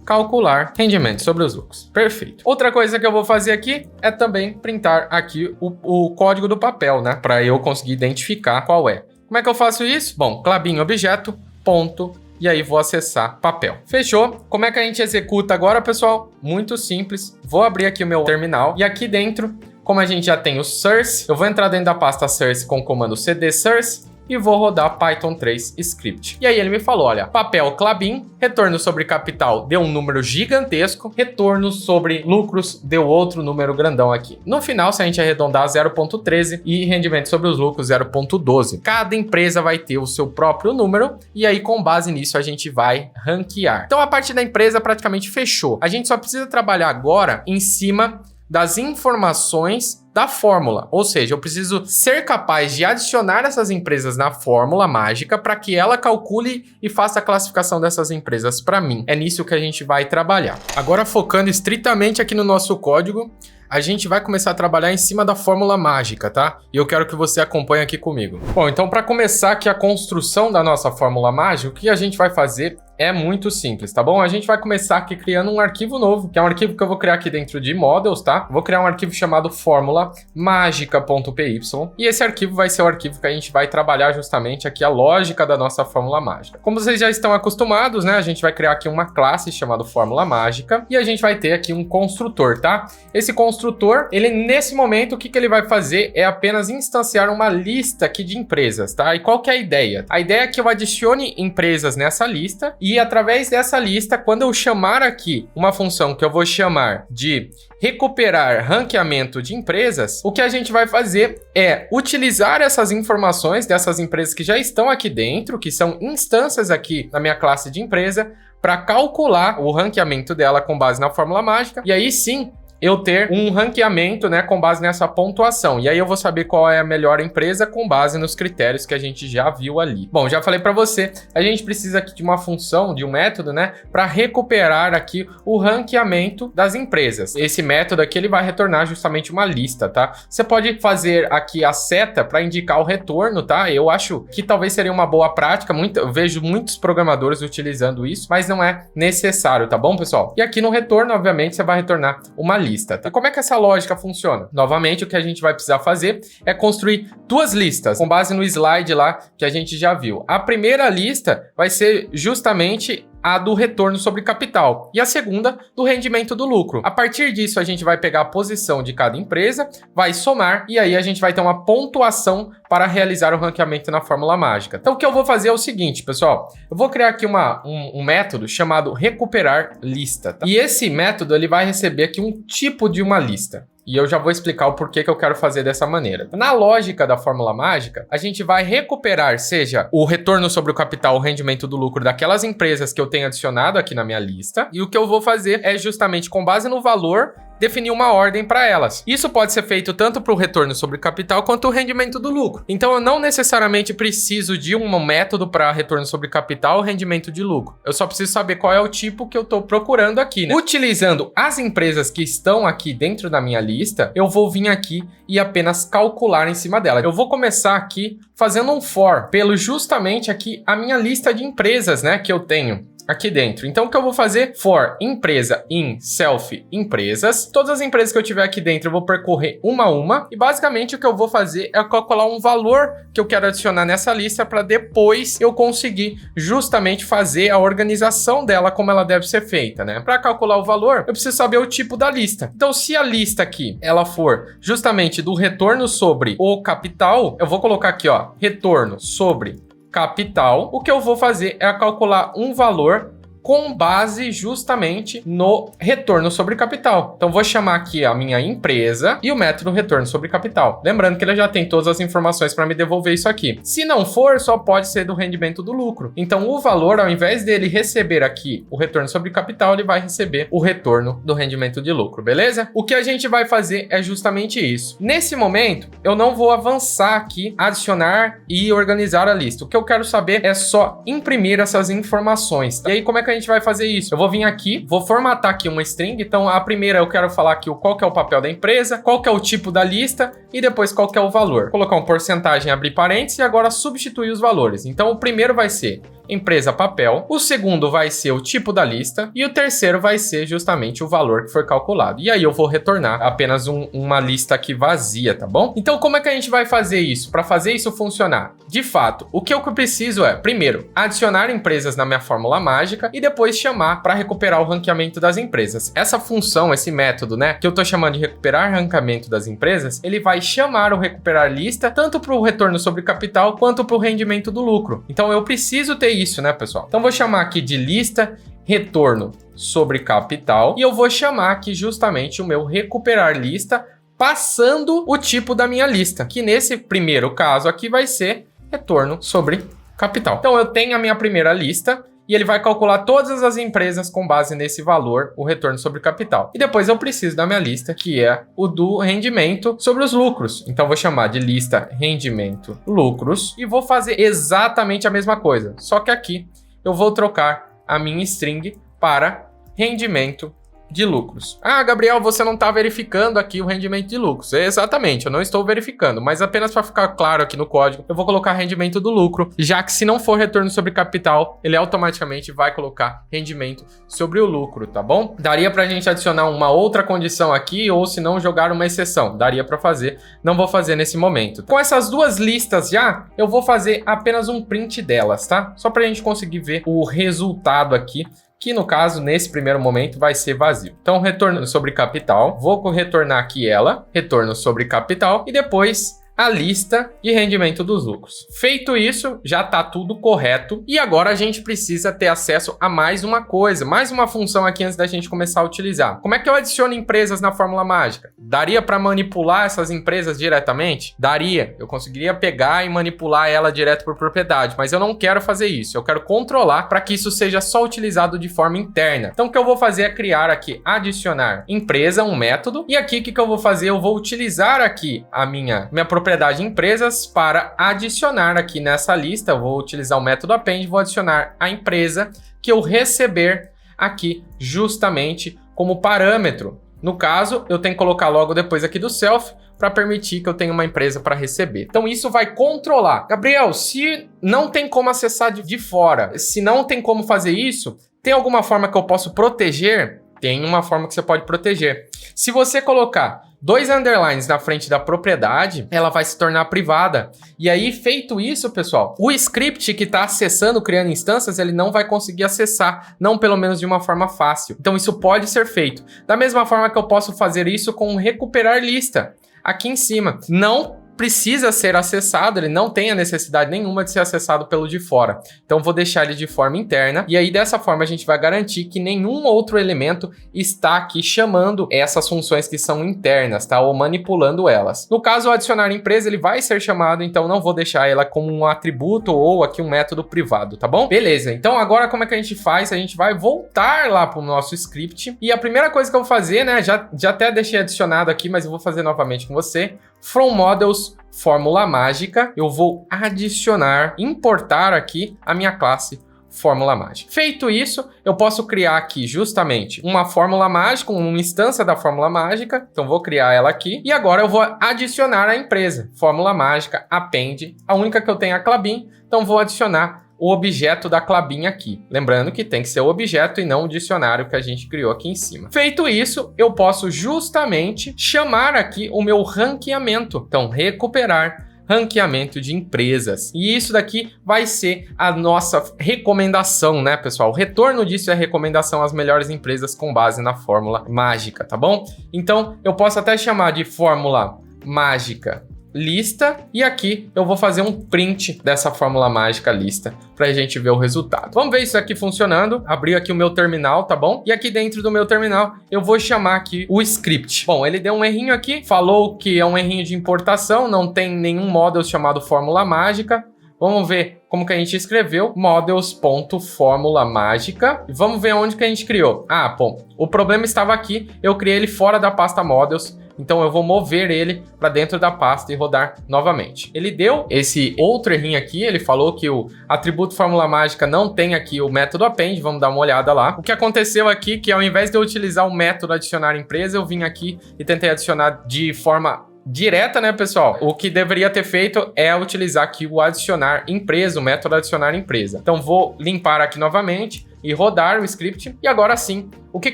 calcular rendimento sobre os lucros. Perfeito. Outra coisa que eu vou fazer aqui é também printar aqui o código do papel, né? Para eu conseguir identificar qual é. Como é que eu faço isso? Bom, Klabin objeto, ponto, e aí vou acessar papel. Fechou? Como é que a gente executa agora, pessoal? Muito simples. Vou abrir aqui o meu terminal e aqui dentro, como a gente já tem o source, eu vou entrar dentro da pasta source com o comando cd source e vou rodar Python 3 script. E aí ele me falou, olha, papel Klabin, retorno sobre capital deu um número gigantesco, retorno sobre lucros deu outro número grandão aqui. No final, se a gente arredondar, 0.13 e rendimento sobre os lucros 0.12. Cada empresa vai ter o seu próprio número e aí com base nisso a gente vai ranquear. Então a parte da empresa praticamente fechou. A gente só precisa trabalhar agora em cima das informações da fórmula, ou seja, eu preciso ser capaz de adicionar essas empresas na fórmula mágica para que ela calcule e faça a classificação dessas empresas para mim. É nisso que a gente vai trabalhar. Agora focando estritamente aqui no nosso código, a gente vai começar a trabalhar em cima da fórmula mágica, tá? E eu quero que você acompanhe aqui comigo. Bom, então para começar aqui a construção da nossa fórmula mágica, o que a gente vai fazer é muito simples, tá bom? A gente vai começar aqui criando um arquivo novo, que é um arquivo que eu vou criar aqui dentro de models, tá? Vou criar um arquivo chamado fórmula mágica.py e esse arquivo vai ser o arquivo que a gente vai trabalhar justamente aqui a lógica da nossa fórmula mágica. Como vocês já estão acostumados, né? A gente vai criar aqui uma classe chamada fórmula mágica e a gente vai ter aqui um construtor, tá? Esse construtor, ele nesse momento, o que ele vai fazer é apenas instanciar uma lista aqui de empresas, tá? E qual que é a ideia? A ideia é que eu adicione empresas nessa lista e através dessa lista, quando eu chamar aqui uma função que eu vou chamar de recuperar ranqueamento de empresas, o que a gente vai fazer é utilizar essas informações dessas empresas que já estão aqui dentro, que são instâncias aqui na minha classe de empresa, para calcular o ranqueamento dela com base na fórmula mágica, e aí sim eu ter um ranqueamento, né, com base nessa pontuação. E aí eu vou saber qual é a melhor empresa com base nos critérios que a gente já viu ali. Bom, já falei para você, a gente precisa aqui de uma função, de um método, né, para recuperar aqui o ranqueamento das empresas. Esse método aqui, ele vai retornar justamente uma lista, tá? Você pode fazer aqui a seta para indicar o retorno, tá? Eu acho que talvez seria uma boa prática, eu vejo muitos programadores utilizando isso, mas não é necessário, tá bom, pessoal? E aqui no retorno, obviamente, você vai retornar uma lista. Tá? E como é que essa lógica funciona? Novamente, o que a gente vai precisar fazer é construir 2 listas, com base no slide lá que a gente já viu. A primeira lista vai ser justamente a do retorno sobre capital e a segunda do rendimento do lucro. A partir disso, a gente vai pegar a posição de cada empresa, vai somar e aí a gente vai ter uma pontuação para realizar o ranqueamento na fórmula mágica. Então, o que eu vou fazer é o seguinte, pessoal. Eu vou criar aqui um método chamado recuperar lista. Tá? E esse método ele vai receber aqui um tipo de uma lista. E eu já vou explicar o porquê que eu quero fazer dessa maneira. Na lógica da fórmula mágica, a gente vai recuperar, seja o retorno sobre o capital, o rendimento do lucro daquelas empresas que eu tenho adicionado aqui na minha lista. E o que eu vou fazer é justamente com base no valor, definir uma ordem para elas. Isso pode ser feito tanto para o retorno sobre capital quanto o rendimento do lucro. Então eu não necessariamente preciso de um método para retorno sobre capital ou rendimento de lucro. Eu só preciso saber qual é o tipo que eu estou procurando aqui, né? Utilizando as empresas que estão aqui dentro da minha lista, eu vou vir aqui e apenas calcular em cima dela. Eu vou começar aqui fazendo um for pelo justamente aqui a minha lista de empresas, né, que eu tenho aqui dentro. Então, o que eu vou fazer? For empresa in self empresas. Todas as empresas que eu tiver aqui dentro, eu vou percorrer uma a uma. E basicamente, o que eu vou fazer é calcular um valor que eu quero adicionar nessa lista para depois eu conseguir justamente fazer a organização dela como ela deve ser feita, né? Para calcular o valor, eu preciso saber o tipo da lista. Então, se a lista aqui, ela for justamente do retorno sobre o capital, eu vou colocar aqui, ó, retorno sobre capital. O que eu vou fazer é calcular um valor com base justamente no retorno sobre capital. Então, vou chamar aqui a minha empresa e o método retorno sobre capital. Lembrando que ele já tem todas as informações para me devolver isso aqui. Se não for, só pode ser do rendimento do lucro. Então, o valor, ao invés dele receber aqui o retorno sobre capital, ele vai receber o retorno do rendimento de lucro, beleza? O que a gente vai fazer é justamente isso. Nesse momento, eu não vou avançar aqui, adicionar e organizar a lista. O que eu quero saber é só imprimir essas informações. E aí, como é que a gente vai fazer isso? Eu vou vir aqui, vou formatar aqui uma string. Então, a primeira eu quero falar aqui qual que é o papel da empresa, qual que é o tipo da lista e depois qual que é o valor. Vou colocar um porcentagem, abrir parênteses e agora substituir os valores. Então, o primeiro vai ser empresa papel, o segundo vai ser o tipo da lista e o terceiro vai ser justamente o valor que foi calculado. E aí eu vou retornar apenas uma lista aqui vazia, tá bom? Então, como é que a gente vai fazer isso? Para fazer isso funcionar? De fato, o que eu preciso é, primeiro, adicionar empresas na minha fórmula mágica e depois chamar para recuperar o ranqueamento das empresas. Essa função, esse método, né, que eu tô chamando de recuperar ranqueamento das empresas, ele vai chamar o recuperar lista tanto para o retorno sobre capital quanto para o rendimento do lucro. Então, eu preciso ter isso, né, pessoal? Então, vou chamar aqui de lista retorno sobre capital e eu vou chamar aqui justamente o meu recuperar lista passando o tipo da minha lista, que nesse primeiro caso aqui vai ser retorno sobre capital. Então, eu tenho a minha primeira lista e ele vai calcular todas as empresas com base nesse valor, o retorno sobre capital. E depois eu preciso da minha lista, que é o do rendimento sobre os lucros. Então, vou chamar de lista rendimento lucros e vou fazer exatamente a mesma coisa. Só que aqui eu vou trocar a minha string para rendimento de lucros. Ah, Gabriel, você não está verificando aqui o rendimento de lucros. Exatamente, eu não estou verificando, mas apenas para ficar claro aqui no código, eu vou colocar rendimento do lucro, já que se não for retorno sobre capital, ele automaticamente vai colocar rendimento sobre o lucro, tá bom? Daria para a gente adicionar uma outra condição aqui, ou se não, jogar uma exceção. Daria para fazer, não vou fazer nesse momento. Com essas duas listas já, eu vou fazer apenas um print delas, tá? Só para a gente conseguir ver o resultado aqui, que no caso, nesse primeiro momento, vai ser vazio. Então, retorno sobre capital, vou retornar aqui ela, retorno sobre capital, e depois a lista de rendimento dos lucros. Feito isso, já está tudo correto. E agora a gente precisa ter acesso a mais uma coisa, mais uma função aqui antes da gente começar a utilizar. Como é que eu adiciono empresas na fórmula mágica? Daria para manipular essas empresas diretamente? Daria. Eu conseguiria pegar e manipular ela direto por propriedade, mas eu não quero fazer isso. Eu quero controlar para que isso seja só utilizado de forma interna. Então, o que eu vou fazer é criar aqui, adicionar empresa, um método. E aqui, o que eu vou fazer? Eu vou utilizar aqui a minha propriedade empresas para adicionar aqui nessa lista. Eu vou utilizar o método append, vou adicionar a empresa que eu receber aqui justamente como parâmetro. No caso, eu tenho que colocar logo depois aqui do self para permitir que eu tenha uma empresa para receber. Então, isso vai controlar. Gabriel, se não tem como acessar de fora, se não tem como fazer isso, tem alguma forma que eu posso proteger? Tem uma forma que você pode proteger. Se você colocar 2 underlines na frente da propriedade, ela vai se tornar privada. E aí, feito isso, pessoal, o script que está acessando, criando instâncias, ele não vai conseguir acessar, não pelo menos de uma forma fácil. Então, isso pode ser feito. Da mesma forma que eu posso fazer isso com recuperar lista. Aqui em cima, não precisa ser acessado, ele não tem a necessidade nenhuma de ser acessado pelo de fora. Então, vou deixar ele de forma interna e aí dessa forma a gente vai garantir que nenhum outro elemento está aqui chamando essas funções que são internas, tá? Ou manipulando elas. No caso, o adicionar empresa, ele vai ser chamado, então não vou deixar ela como um atributo ou aqui um método privado, tá bom? Beleza, então agora como é que a gente faz? A gente vai voltar lá para o nosso script e a primeira coisa que eu vou fazer, né, já até deixei adicionado aqui, mas eu vou fazer novamente com você. From Models, fórmula mágica, eu vou adicionar, importar aqui a minha classe fórmula mágica. Feito isso, eu posso criar aqui justamente uma fórmula mágica, uma instância da fórmula mágica. Então, vou criar ela aqui. E agora eu vou adicionar a empresa. Fórmula mágica, append. A única que eu tenho é a Klabin. Então, vou adicionar o objeto da Klabin aqui. Lembrando que tem que ser o objeto e não o dicionário que a gente criou aqui em cima. Feito isso, eu posso justamente chamar aqui o meu ranqueamento. Então, recuperar ranqueamento de empresas. E isso daqui vai ser a nossa recomendação, né, pessoal? O retorno disso é a recomendação às melhores empresas com base na fórmula mágica, tá bom? Então, eu posso até chamar de fórmula mágica lista, e aqui eu vou fazer um print dessa fórmula mágica lista pra gente ver o resultado. Vamos ver isso aqui funcionando. Abri aqui o meu terminal, tá bom? E aqui dentro do meu terminal eu vou chamar aqui o script. Bom, ele deu um errinho aqui, falou que é um errinho de importação, não tem nenhum model chamado fórmula mágica. Vamos ver como que a gente escreveu, models.fórmula mágica. E vamos ver onde que a gente criou. Ah, bom, o problema estava aqui, eu criei ele fora da pasta models. Então eu vou mover ele para dentro da pasta e rodar novamente. Ele deu esse outro errinho aqui, ele falou que o atributo fórmula mágica não tem aqui o método append, vamos dar uma olhada lá. O que aconteceu aqui, que ao invés de eu utilizar o método adicionar empresa, eu vim aqui e tentei adicionar de forma direta, né, pessoal? O que deveria ter feito é utilizar aqui o adicionar empresa, o método adicionar empresa. Então vou limpar aqui novamente e rodar o script, e agora sim, o que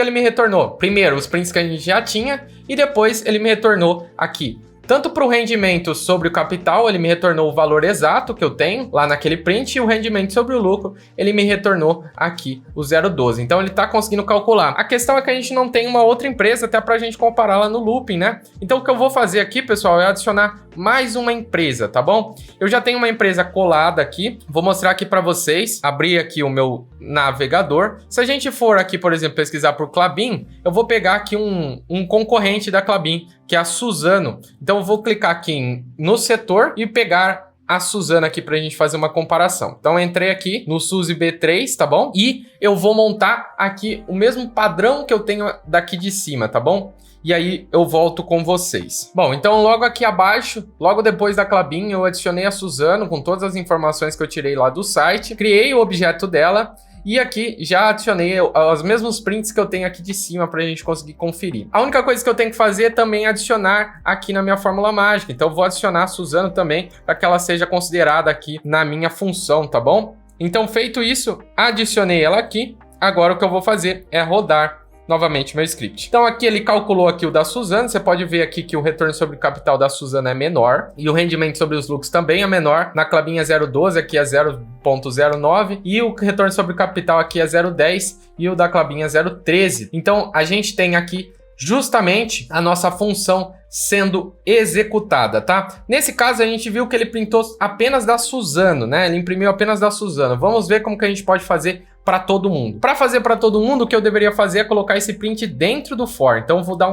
ele me retornou? Primeiro, os prints que a gente já tinha, e depois ele me retornou aqui. Tanto para o rendimento sobre o capital, ele me retornou o valor exato que eu tenho lá naquele print, e o rendimento sobre o lucro, ele me retornou aqui o 0,12. Então ele está conseguindo calcular. A questão é que a gente não tem uma outra empresa até para a gente comparar lá no looping, né? Então o que eu vou fazer aqui, pessoal, é adicionar mais uma empresa, tá bom? Eu já tenho uma empresa colada aqui, vou mostrar aqui para vocês, abrir aqui o meu navegador. Se a gente for aqui, por exemplo, pesquisar por Klabin, eu vou pegar aqui um concorrente da Klabin, que é a Suzano. Então eu vou clicar aqui no setor e pegar a Suzano aqui para a gente fazer uma comparação. Então eu entrei aqui no SUSE B3, tá bom? E eu vou montar aqui o mesmo padrão que eu tenho daqui de cima, tá bom? E aí eu volto com vocês. Bom, então logo aqui abaixo, logo depois da Klabin, eu adicionei a Suzano com todas as informações que eu tirei lá do site, criei o objeto dela, e aqui já adicionei os mesmos prints que eu tenho aqui de cima para a gente conseguir conferir. A única coisa que eu tenho que fazer é também adicionar aqui na minha fórmula mágica. Então eu vou adicionar a Suzano também para que ela seja considerada aqui na minha função, tá bom? Então feito isso, adicionei ela aqui. Agora o que eu vou fazer é rodar novamente meu script. Então aqui ele calculou aqui o da Suzano, você pode ver aqui que o retorno sobre o capital da Suzano é menor e o rendimento sobre os lucros também é menor. Na Klabin é 0,12, aqui é 0,09 e o retorno sobre o capital aqui é 0,10 e o da Klabin é 0,13. Então a gente tem aqui justamente a nossa função sendo executada, tá? Nesse caso a gente viu que ele printou apenas da Suzano, né? Ele imprimiu apenas da Suzano. Vamos ver como que a gente pode fazer para todo mundo. Para fazer para todo mundo, o que eu deveria fazer é colocar esse print dentro do for. Então eu vou dar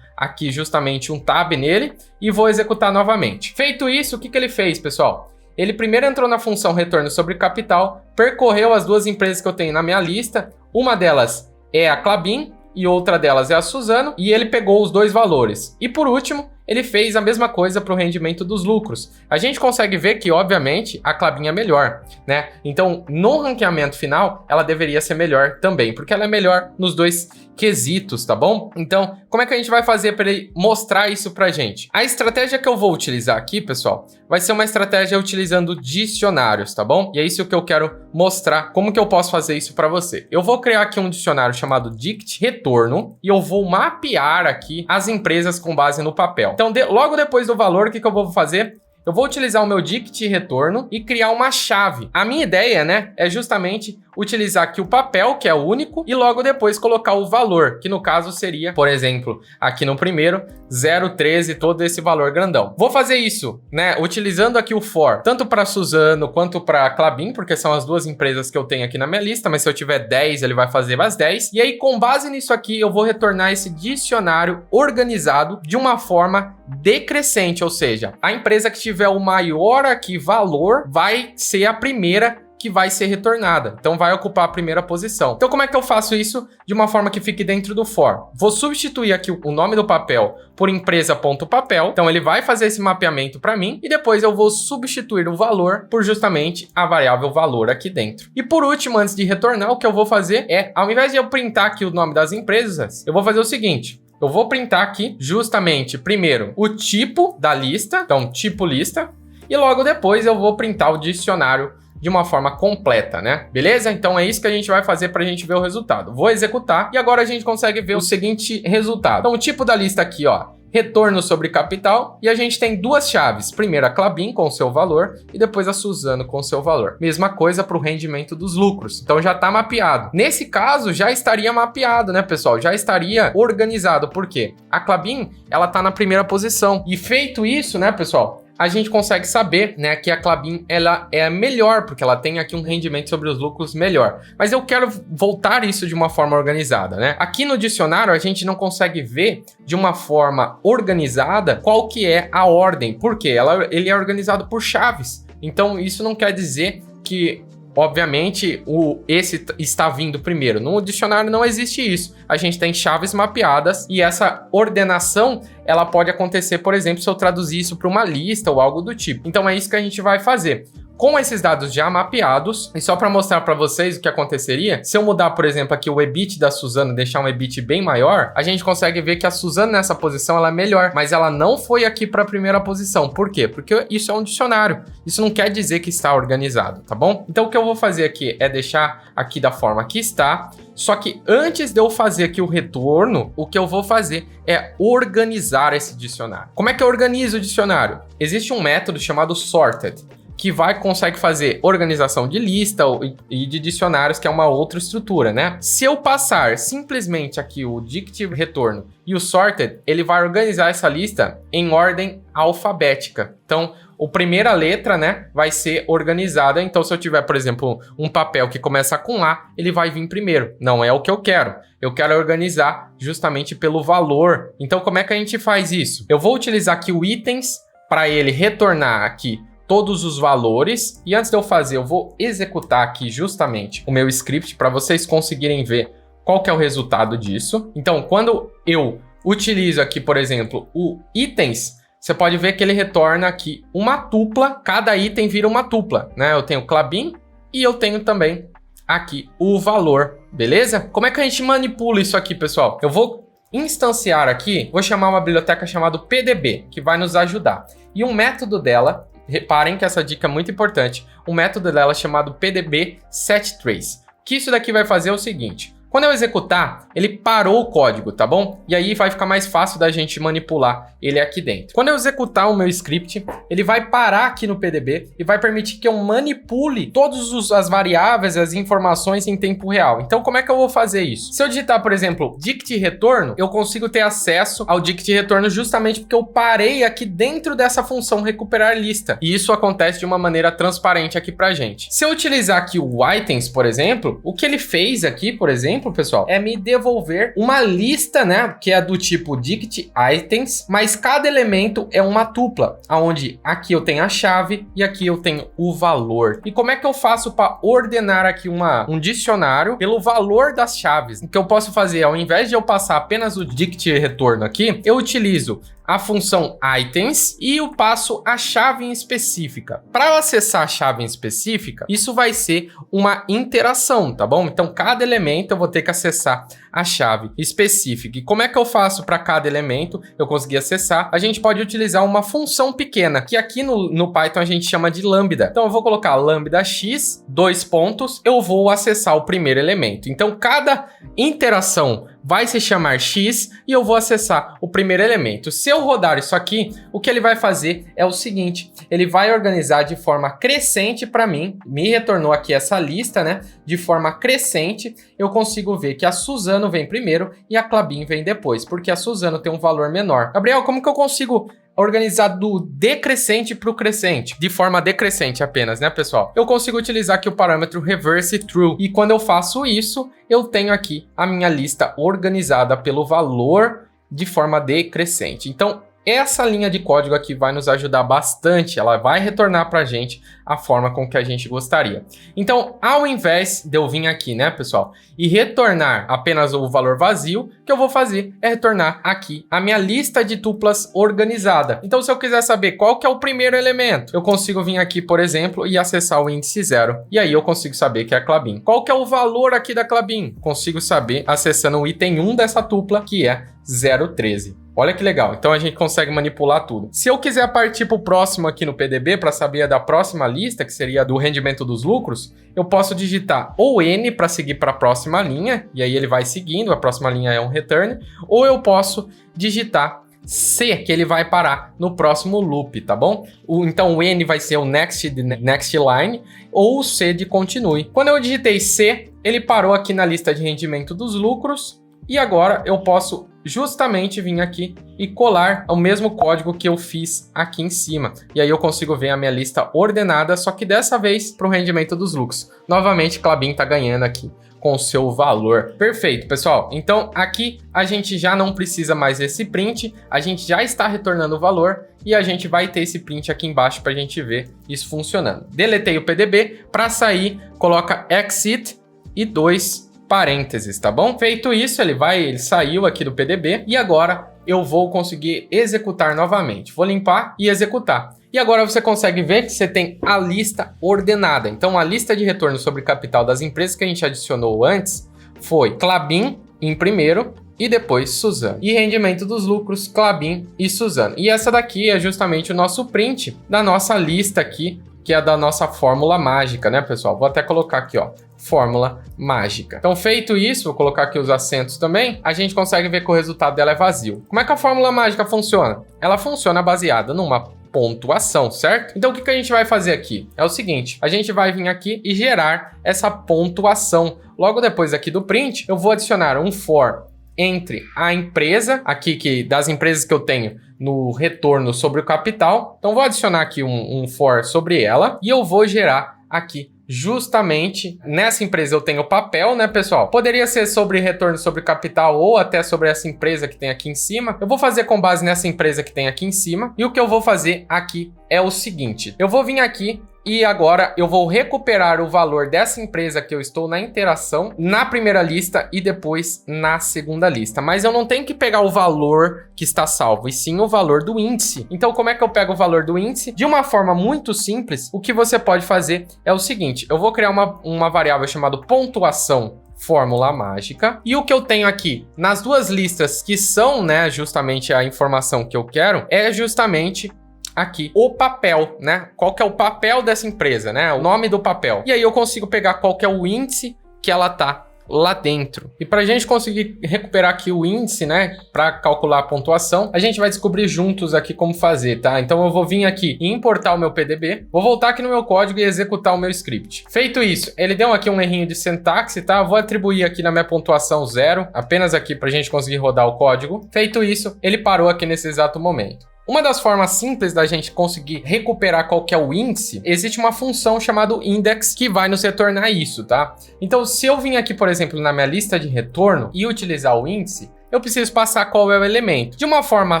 aqui justamente um tab nele e vou executar novamente. Feito isso, o que ele fez, pessoal? Ele primeiro entrou na função retorno sobre capital, percorreu as duas empresas que eu tenho na minha lista. Uma delas é a Klabin e outra delas é a Suzano, e ele pegou os dois valores. E por último, ele fez a mesma coisa para o rendimento dos lucros. A gente consegue ver que, obviamente, a Klabin é melhor, né? Então, no ranqueamento final, ela deveria ser melhor também, porque ela é melhor nos dois quesitos, tá bom? Então, como é que a gente vai fazer para ele mostrar isso pra gente? A estratégia que eu vou utilizar aqui, pessoal, vai ser uma estratégia utilizando dicionários, tá bom? E é isso que eu quero mostrar, como que eu posso fazer isso para você. Eu vou criar aqui um dicionário chamado dict retorno e eu vou mapear aqui as empresas com base no papel. Então, logo depois do valor, o que eu vou fazer? Eu vou utilizar o meu dict retorno e criar uma chave. A minha ideia, né, é justamente utilizar aqui o papel, que é o único, e logo depois colocar o valor, que no caso seria, por exemplo, aqui no primeiro, 0,13, todo esse valor grandão. Vou fazer isso, né, utilizando aqui o for, tanto para Suzano quanto para Klabin, porque são as duas empresas que eu tenho aqui na minha lista, mas se eu tiver 10, ele vai fazer as 10. E aí, com base nisso aqui, eu vou retornar esse dicionário organizado de uma forma decrescente, ou seja, a empresa que tiver o maior aqui valor vai ser a primeira que vai ser retornada. Então vai ocupar a primeira posição. Então como é que eu faço isso de uma forma que fique dentro do for? Vou substituir aqui o nome do papel por empresa.papel. Então ele vai fazer esse mapeamento para mim e depois eu vou substituir o valor por justamente a variável valor aqui dentro. E por último, antes de retornar, o que eu vou fazer é, ao invés de eu printar aqui o nome das empresas, eu vou fazer o seguinte. Eu vou printar aqui justamente, primeiro, o tipo da lista, então tipo lista, e logo depois eu vou printar o dicionário de uma forma completa, né? Beleza? Então é isso que a gente vai fazer para a gente ver o resultado. Vou executar e agora a gente consegue ver o seguinte resultado. Então o tipo da lista aqui, ó, retorno sobre capital, e a gente tem duas chaves. Primeiro a Klabin com o seu valor e depois a Suzano com o seu valor. Mesma coisa para o rendimento dos lucros. Então já está mapeado. Nesse caso já estaria mapeado, né, pessoal? Já estaria organizado. Por quê? A Klabin, ela está na primeira posição. E feito isso, né, pessoal, a gente consegue saber, né, que a Klabin ela é melhor, porque ela tem aqui um rendimento sobre os lucros melhor. Mas eu quero voltar isso de uma forma organizada, né? Aqui no dicionário a gente não consegue ver de uma forma organizada qual que é a ordem. Por quê? Ele é organizado por chaves. Então isso não quer dizer que, obviamente, esse está vindo primeiro. No dicionário não existe isso. A gente tem chaves mapeadas e essa ordenação ela pode acontecer, por exemplo, se eu traduzir isso para uma lista ou algo do tipo. Então é isso que a gente vai fazer. Com esses dados já mapeados, e só para mostrar para vocês o que aconteceria, se eu mudar, por exemplo, aqui o EBIT da Suzano, deixar um EBIT bem maior, a gente consegue ver que a Suzano nessa posição ela é melhor, mas ela não foi aqui para a primeira posição. Por quê? Porque isso é um dicionário. Isso não quer dizer que está organizado, tá bom? Então o que eu vou fazer aqui é deixar aqui da forma que está, só que antes de eu fazer aqui o retorno, o que eu vou fazer é organizar esse dicionário. Como é que eu organizo o dicionário? Existe um método chamado sorted, que consegue fazer organização de lista e de dicionários, que é uma outra estrutura, né? Se eu passar simplesmente aqui o dict retorno e o sorted, ele vai organizar essa lista em ordem alfabética. Então, a primeira letra, né, vai ser organizada. Então, se eu tiver, por exemplo, um papel que começa com A, ele vai vir primeiro. Não é o que eu quero. Eu quero organizar justamente pelo valor. Então, como é que a gente faz isso? Eu vou utilizar aqui o itens para ele retornar aqui todos os valores, e antes de eu fazer, eu vou executar aqui justamente o meu script para vocês conseguirem ver qual que é o resultado disso. Então, quando eu utilizo aqui, por exemplo, o itens, você pode ver que ele retorna aqui uma tupla, cada item vira uma tupla, né? Eu tenho Klabin e eu tenho também aqui o valor, beleza? Como é que a gente manipula isso aqui, pessoal? Eu vou instanciar aqui, vou chamar uma biblioteca chamada PDB, que vai nos ajudar. E um método dela, reparem que essa dica é muito importante. O método dela é chamado PDB setTrace. O que isso daqui vai fazer é o seguinte. Quando eu executar, ele parou o código, tá bom? E aí vai ficar mais fácil da gente manipular ele aqui dentro. Quando eu executar o meu script, ele vai parar aqui no PDB e vai permitir que eu manipule todas as variáveis, as informações em tempo real. Então, como é que eu vou fazer isso? Se eu digitar, por exemplo, dict retorno, eu consigo ter acesso ao dict retorno justamente porque eu parei aqui dentro dessa função recuperar lista. E isso acontece de uma maneira transparente aqui pra gente. Se eu utilizar aqui o items, por exemplo, o que ele fez aqui, por exemplo, pessoal, é me devolver uma lista, né, que é do tipo dict items, mas cada elemento é uma tupla, onde aqui eu tenho a chave e aqui eu tenho o valor. E como é que eu faço para ordenar aqui um dicionário pelo valor das chaves? O que eu posso fazer, ao invés de eu passar apenas o dict retorno aqui, eu utilizo a função items e eu passo a chave em específica. Para eu acessar a chave em específica, isso vai ser uma interação, tá bom? Então, cada elemento eu vou ter que acessar a chave específica. E como é que eu faço para cada elemento eu conseguir acessar? A gente pode utilizar uma função pequena, que aqui no Python a gente chama de lambda. Então, eu vou colocar lambda x, 2 pontos, eu vou acessar o primeiro elemento. Então, cada interação vai se chamar x e eu vou acessar o primeiro elemento. Se eu rodar isso aqui, o que ele vai fazer é o seguinte, ele vai organizar de forma crescente para mim, me retornou aqui essa lista, né? De forma crescente, eu consigo ver que a Suzano vem primeiro e a Klabin vem depois, porque a Suzano tem um valor menor. Gabriel, como que eu consigo organizar do decrescente para o crescente, de forma decrescente apenas, né, pessoal? Eu consigo utilizar aqui o parâmetro reverse true, e quando eu faço isso, eu tenho aqui a minha lista organizada pelo valor de forma decrescente. Então, essa linha de código aqui vai nos ajudar bastante, ela vai retornar para a gente a forma com que a gente gostaria. Então, ao invés de eu vir aqui, né, pessoal, e retornar apenas o valor vazio, o que eu vou fazer é retornar aqui a minha lista de tuplas organizada. Então, se eu quiser saber qual que é o primeiro elemento, eu consigo vir aqui, por exemplo, e acessar o índice 0. E aí eu consigo saber que é a Klabin. Qual que é o valor aqui da Klabin? Consigo saber acessando o item 1 dessa tupla, que é 0,13. Olha que legal. Então a gente consegue manipular tudo. Se eu quiser partir para o próximo aqui no PDB, para saber da próxima lista, que seria do rendimento dos lucros, eu posso digitar ou N para seguir para a próxima linha, e aí ele vai seguindo, a próxima linha é um return, ou eu posso digitar C, que ele vai parar no próximo loop, tá bom? Então o N vai ser o next line, ou o C de continue. Quando eu digitei C, ele parou aqui na lista de rendimento dos lucros, e agora eu posso justamente vir aqui e colar o mesmo código que eu fiz aqui em cima. E aí eu consigo ver a minha lista ordenada, só que dessa vez para o rendimento dos lucros. Novamente, Klabin está ganhando aqui com o seu valor. Perfeito, pessoal. Então aqui a gente já não precisa mais desse print, a gente já está retornando o valor e a gente vai ter esse print aqui embaixo para a gente ver isso funcionando. Deletei o PDB, para sair, coloca exit e 2 parênteses, tá bom? Feito isso, ele saiu aqui do PDB e agora eu vou conseguir executar novamente. Vou limpar e executar. E agora você consegue ver que você tem a lista ordenada. Então a lista de retorno sobre capital das empresas que a gente adicionou antes foi Klabin em primeiro e depois Suzano. E rendimento dos lucros, Klabin e Suzano. E essa daqui é justamente o nosso print da nossa lista aqui, que é da nossa fórmula mágica, né, pessoal? Vou até colocar aqui, ó, fórmula mágica. Então, feito isso, vou colocar aqui os acentos também, a gente consegue ver que o resultado dela é vazio. Como é que a fórmula mágica funciona? Ela funciona baseada numa pontuação, certo? Então, o que a gente vai fazer aqui? É o seguinte, a gente vai vir aqui e gerar essa pontuação. Logo depois aqui do print, eu vou adicionar um for entre a empresa, aqui das empresas que eu tenho no retorno sobre o capital. Então, vou adicionar aqui um for sobre ela e eu vou gerar aqui justamente nessa empresa eu tenho papel, né, pessoal? Poderia ser sobre retorno sobre capital ou até sobre essa empresa que tem aqui em cima. Eu vou fazer com base nessa empresa que tem aqui em cima. E o que eu vou fazer aqui é o seguinte. Eu vou vir aqui e agora eu vou recuperar o valor dessa empresa que eu estou na interação na primeira lista e depois na segunda lista. Mas eu não tenho que pegar o valor que está salvo, e sim o valor do índice. Então, como é que eu pego o valor do índice? De uma forma muito simples, o que você pode fazer é o seguinte. Eu vou criar uma variável chamada pontuação fórmula mágica. E o que eu tenho aqui nas duas listas que são, né, justamente a informação que eu quero, é justamente aqui o papel, né? Qual que é o papel dessa empresa, né? O nome do papel. E aí eu consigo pegar qual que é o índice que ela tá lá dentro. E para a gente conseguir recuperar aqui o índice, né, para calcular a pontuação, a gente vai descobrir juntos aqui como fazer, tá? Então eu vou vir aqui e importar o meu PDB, vou voltar aqui no meu código e executar o meu script. Feito isso, ele deu aqui um errinho de sintaxe, tá? Eu vou atribuir aqui na minha pontuação 0, apenas aqui para a gente conseguir rodar o código. Feito isso, ele parou aqui nesse exato momento. Uma das formas simples da gente conseguir recuperar qual que é o índice, existe uma função chamada index que vai nos retornar isso, tá? Então, se eu vim aqui, por exemplo, na minha lista de retorno e utilizar o índice, eu preciso passar qual é o elemento. De uma forma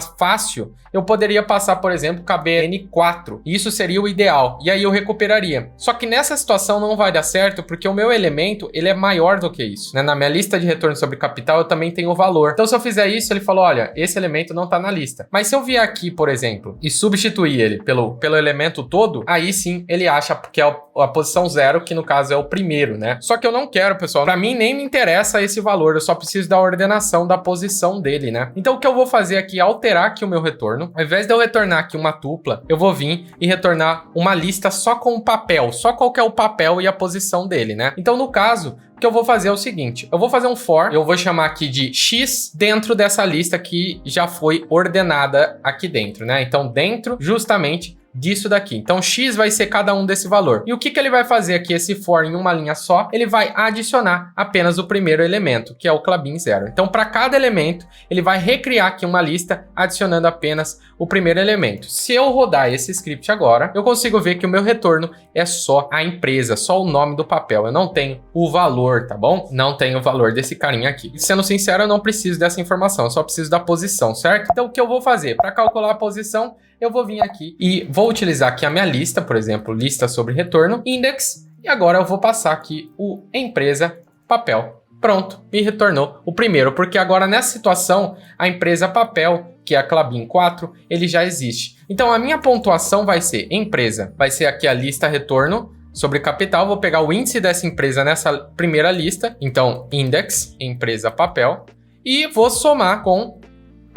fácil, eu poderia passar, por exemplo, KBN4. Isso seria o ideal. E aí eu recuperaria. Só que nessa situação não vai dar certo, porque o meu elemento, ele é maior do que isso, né? Na minha lista de retorno sobre capital, eu também tenho o valor. Então, se eu fizer isso, ele falou, olha, esse elemento não está na lista. Mas se eu vier aqui, por exemplo, e substituir ele pelo elemento todo, aí sim, ele acha que é a posição 0, que no caso é o primeiro, né? Só que eu não quero, pessoal. Para mim, nem me interessa esse valor. Eu só preciso da ordenação da posição dele, né? Então, o que eu vou fazer aqui é alterar aqui o meu retorno. Ao invés de eu retornar aqui uma tupla, eu vou vir e retornar uma lista só com o papel, só qual que é o papel e a posição dele, né? Então, no caso, o que eu vou fazer é o seguinte, eu vou fazer um for, eu vou chamar aqui de x dentro dessa lista que já foi ordenada aqui dentro, né? Então, dentro justamente disso daqui. Então, x vai ser cada um desse valor. E o que ele vai fazer aqui, esse for em uma linha só? Ele vai adicionar apenas o primeiro elemento, que é o Klabin 0. Então, para cada elemento, ele vai recriar aqui uma lista, adicionando apenas o primeiro elemento. Se eu rodar esse script agora, eu consigo ver que o meu retorno é só a empresa, só o nome do papel. Eu não tenho o valor, tá bom? Não tenho o valor desse carinha aqui. E, sendo sincero, eu não preciso dessa informação, eu só preciso da posição, certo? Então, o que eu vou fazer? Para calcular a posição, eu vou vir aqui e vou utilizar aqui a minha lista, por exemplo, lista sobre retorno, index, e agora eu vou passar aqui o empresa papel. Pronto, me retornou o primeiro, porque agora nessa situação, a empresa papel, que é a Klabin 4, ele já existe. Então a minha pontuação vai ser empresa, vai ser aqui a lista retorno sobre capital, vou pegar o índice dessa empresa nessa primeira lista, então index, empresa papel, e vou somar com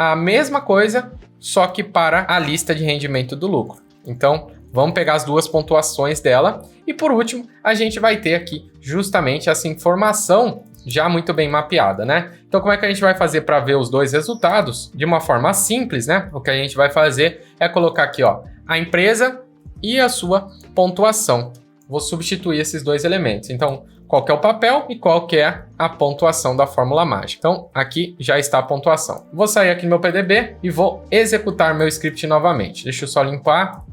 a mesma coisa, só que para a lista de rendimento do lucro. Então, vamos pegar as duas pontuações dela. E por último, a gente vai ter aqui justamente essa informação já muito bem mapeada, né? Então, como é que a gente vai fazer para ver os dois resultados? De uma forma simples, né? O que a gente vai fazer é colocar aqui, ó, a empresa e a sua pontuação. Vou substituir esses dois elementos. Então, qual que é o papel e qual que é a pontuação da fórmula mágica. Então, aqui já está a pontuação. Vou sair aqui no meu PDB e vou executar meu script novamente. Deixa eu só limpar.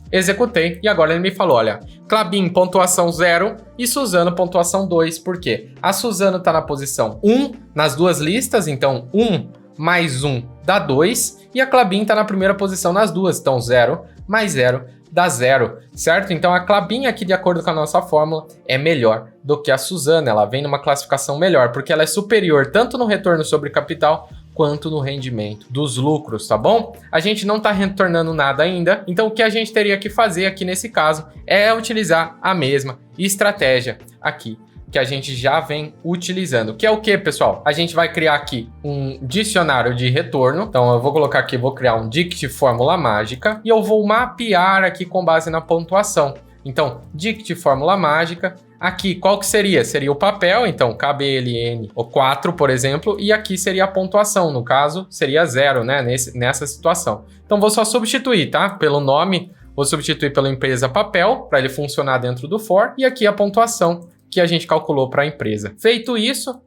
Executei e agora ele me falou, olha, Klabin pontuação 0 e Suzano pontuação 2. Por quê? A Suzano está na posição 1 nas duas listas, então 1 mais 1 dá 2 e a Klabin está na primeira posição nas duas, então 0 mais 0 dá 0, certo? Então a Klabin aqui, de acordo com a nossa fórmula, é melhor do que a Suzano, ela vem numa classificação melhor, porque ela é superior tanto no retorno sobre capital quanto no rendimento dos lucros, tá bom? A gente não está retornando nada ainda, então o que a gente teria que fazer aqui nesse caso é utilizar a mesma estratégia aqui que a gente já vem utilizando, que é o que, pessoal? A gente vai criar aqui um dicionário de retorno, então eu vou colocar aqui, vou criar um dict fórmula mágica e eu vou mapear aqui com base na pontuação. Então, dict fórmula mágica. Aqui, qual que seria? Seria o papel, então KBLN ou 4, por exemplo, e aqui seria a pontuação, no caso, seria 0, né, nessa situação. Então, vou só substituir, tá? Pelo nome, vou substituir pela empresa papel, para ele funcionar dentro do for, e aqui a pontuação que a gente calculou para a empresa. Feito isso,